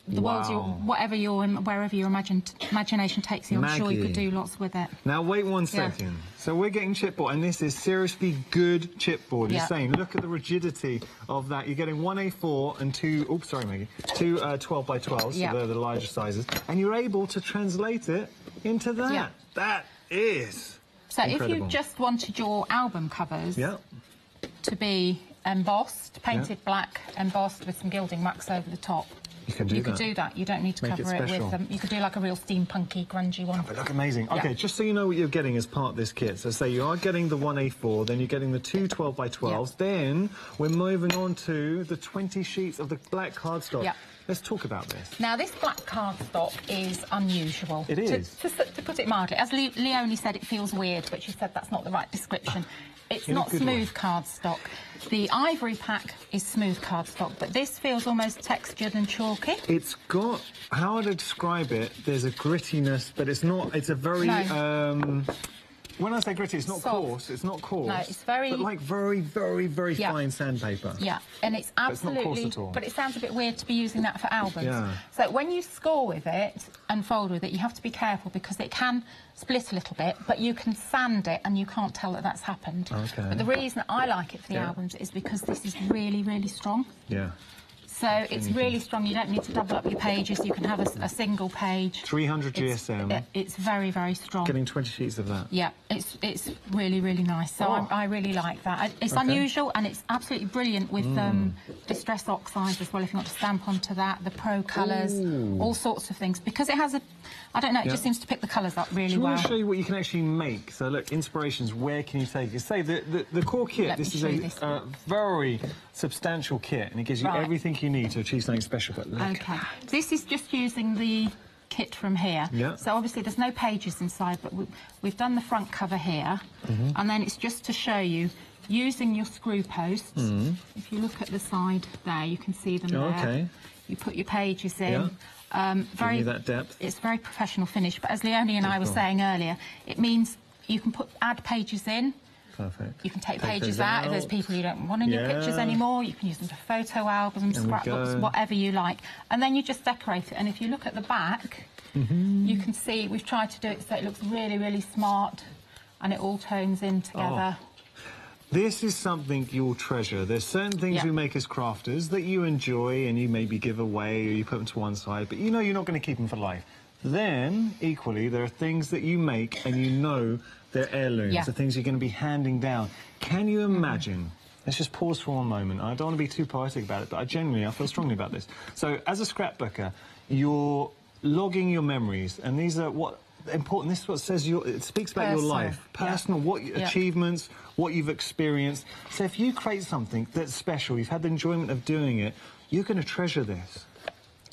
Speaker 10: the world's wherever your imagination takes you, I'm sure you could do lots with it.
Speaker 9: Now wait one second. So we're getting chipboard, and this is seriously good chipboard. You're saying, look at the rigidity of that. You're getting 1 A4 and 2. Oops, sorry, Maggie. 2 12 by 12, so they're the larger sizes, and you're able to translate it into that. Yeah. That is incredible.
Speaker 10: If you just wanted your album covers to be embossed, painted black, embossed with some gilding wax over the top.
Speaker 9: You can do that.
Speaker 10: You could do that. You don't need to cover it with... you could do like a real steampunky, grungy one.
Speaker 9: Oh, they look amazing. Yeah. Okay, just so you know what you're getting as part of this kit. So say you are getting the 1A4, then you're getting the two 12x12s. Yeah. Then we're moving on to the 20 sheets of the black cardstock. Yeah. Let's talk about this.
Speaker 10: Now, this black cardstock is unusual.
Speaker 9: It is.
Speaker 10: To put it mildly. As Leonie said, it feels weird, but she said that's not the right description. It's not smooth cardstock. The ivory pack is smooth cardstock, but this feels almost textured and chalky.
Speaker 9: It's got, how would I describe it? There's a grittiness, but it's not, it's a very... No. When I say gritty, it's not coarse. It's not coarse.
Speaker 10: No, it's very...
Speaker 9: But like very, very, very fine sandpaper.
Speaker 10: Yeah, and it's absolutely...
Speaker 9: But it's not coarse at all.
Speaker 10: But it sounds a bit weird to be using that for albums.
Speaker 9: Yeah.
Speaker 10: So when you score with it and fold with it, you have to be careful because it can split a little bit, but you can sand it and you can't tell that that's happened. Okay. But the reason I like it for the albums is because this is really, really strong.
Speaker 9: Yeah.
Speaker 10: So it's really strong. You don't need to double up your pages. You can have a single page.
Speaker 9: 300 GSM.
Speaker 10: It's very, very strong.
Speaker 9: Getting 20 sheets of that.
Speaker 10: Yeah, it's really, really nice. So I really like that. It's unusual and it's absolutely brilliant with distress oxides as well, if you want to stamp onto that, the pro colours, all sorts of things. Because it has a... I don't know, it just seems to pick the colours up really well.
Speaker 9: I want to show you what you can actually make. So, look, inspirations, where can you take it? Say, the core kit, this is a very substantial kit, and it gives you everything you need to achieve something special. But look.
Speaker 10: Okay. This is just using the kit from here. Yeah. So, obviously, there's no pages inside, but we've done the front cover here, and then it's just to show you, using your screw posts, if you look at the side there, you can see them there. Okay. You put your pages in.
Speaker 9: Yeah. Very that depth.
Speaker 10: It's very professional finish, but as Leonie and I were saying earlier, it means you can add pages in.
Speaker 9: Perfect.
Speaker 10: You can take pages out if there's people you don't want in your pictures anymore. You can use them for photo albums, scrapbooks, whatever you like. And then you just decorate it. And if you look at the back, you can see we've tried to do it so it looks really, really smart and it all tones in together.
Speaker 9: This is something you'll treasure. There's certain things we make as crafters that you enjoy and you maybe give away or you put them to one side, but you know you're not going to keep them for life. Then, equally, there are things that you make and you know they're heirlooms, the things you're going to be handing down. Can you imagine? Let's just pause for one moment. I don't want to be too poetic about it, but I feel strongly about this. So, as a scrapbooker, you're logging your memories, and these are important. This is what says it speaks about your life, personal, what achievements, what you've experienced. So if you create something that's special, you've had the enjoyment of doing it, you're going to treasure this.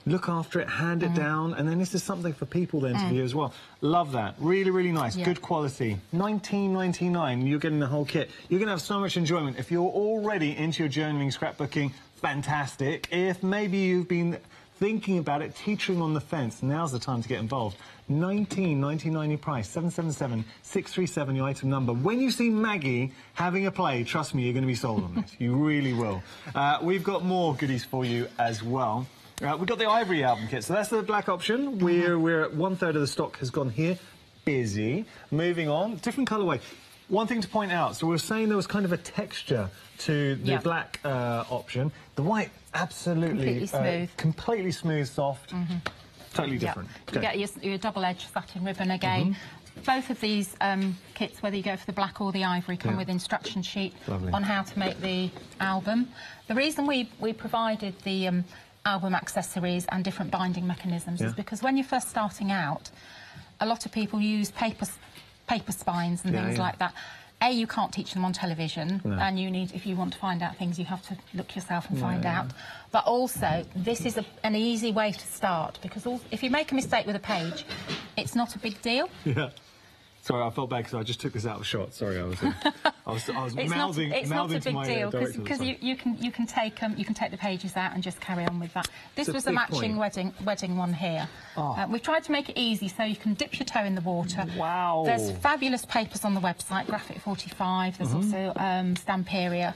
Speaker 9: Look after it, hand it down, and then this is something for people then to view as well. Love that. Really, really nice. Good quality. $19.99. You're getting the whole kit. You're going to have so much enjoyment. If you're already into your journaling, scrapbooking, fantastic. If maybe you've been thinking about it, teetering on the fence, now's the time to get involved. $19.99 your price, 777-637 your item number. When you see Maggie having a play, trust me, you're going to be sold on this. You really will. We've got more goodies for you as well. We've got the ivory album kit, so that's the black option. We're at 1/3 of the stock has gone here. Busy. Moving on, different colourway. One thing to point out, so we were saying there was kind of a texture to the black option. The white, absolutely completely smooth, soft. Totally different.
Speaker 10: You get your double-edged satin ribbon again. Both of these kits, whether you go for the black or the ivory, come with instruction sheet on how to make the album. The reason we provided the album accessories and different binding mechanisms is because when you're first starting out, a lot of people use paper spines and things like that. You can't teach them on television, and you need, if you want to find out things, you have to look yourself and find out. But also, this is an easy way to start, because if you make a mistake with a page, it's not a big deal.
Speaker 9: Sorry, I felt bad because I just took this out of shot. Sorry, I was mouthing
Speaker 10: it's not a big deal
Speaker 9: because
Speaker 10: you can take the pages out and just carry on with that. This was a matching wedding one here. We've tried to make it easy so you can dip your toe in the water.
Speaker 9: Wow!
Speaker 10: There's fabulous papers on the website, Graphic 45. There's also Stamperia,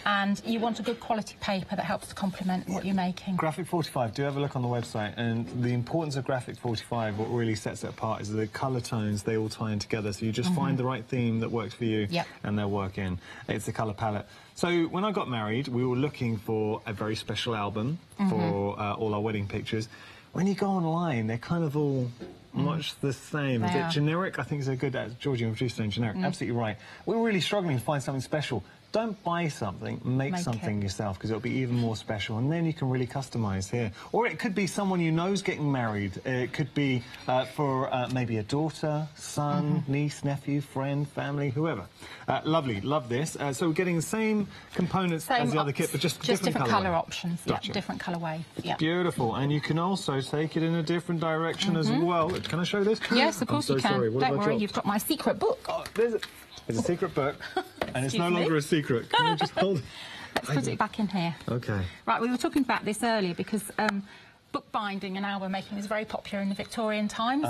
Speaker 10: and you want a good quality paper that helps to complement what you're making.
Speaker 9: Graphic 45. Do have a look on the website, and the importance of Graphic 45, what really sets it apart, is the colour tones. They all tie in together, so you just find the right theme that works for you, and they'll work in. It's the colour palette. So when I got married, we were looking for a very special album for all our wedding pictures. When you go online, they're kind of all much the same. Is it generic? I think it's a good, Georgie, I'm just saying generic. Absolutely right. We were really struggling to find something special. don't buy something, make something yourself, because it'll be even more special, and then you can really customise here. Or it could be someone you know's getting married. It could be for maybe a daughter, son, niece, nephew, friend, family, whoever. Lovely, love this. So we're getting the same components as the other kit, but just different
Speaker 10: colour options.
Speaker 9: Gotcha.
Speaker 10: Yeah, different colourway. Yeah.
Speaker 9: Beautiful, and you can also take it in a different direction as well. Can I show this?
Speaker 10: Yes, of course you can.
Speaker 9: Sorry.
Speaker 10: Don't worry, you've got my secret book.
Speaker 9: Oh, there's a secret book, and it's no longer a secret. Can you just hold it?
Speaker 10: Let's put it back in here.
Speaker 9: Okay.
Speaker 10: Right, we were talking about this earlier because bookbinding and album making is very popular in the Victorian times.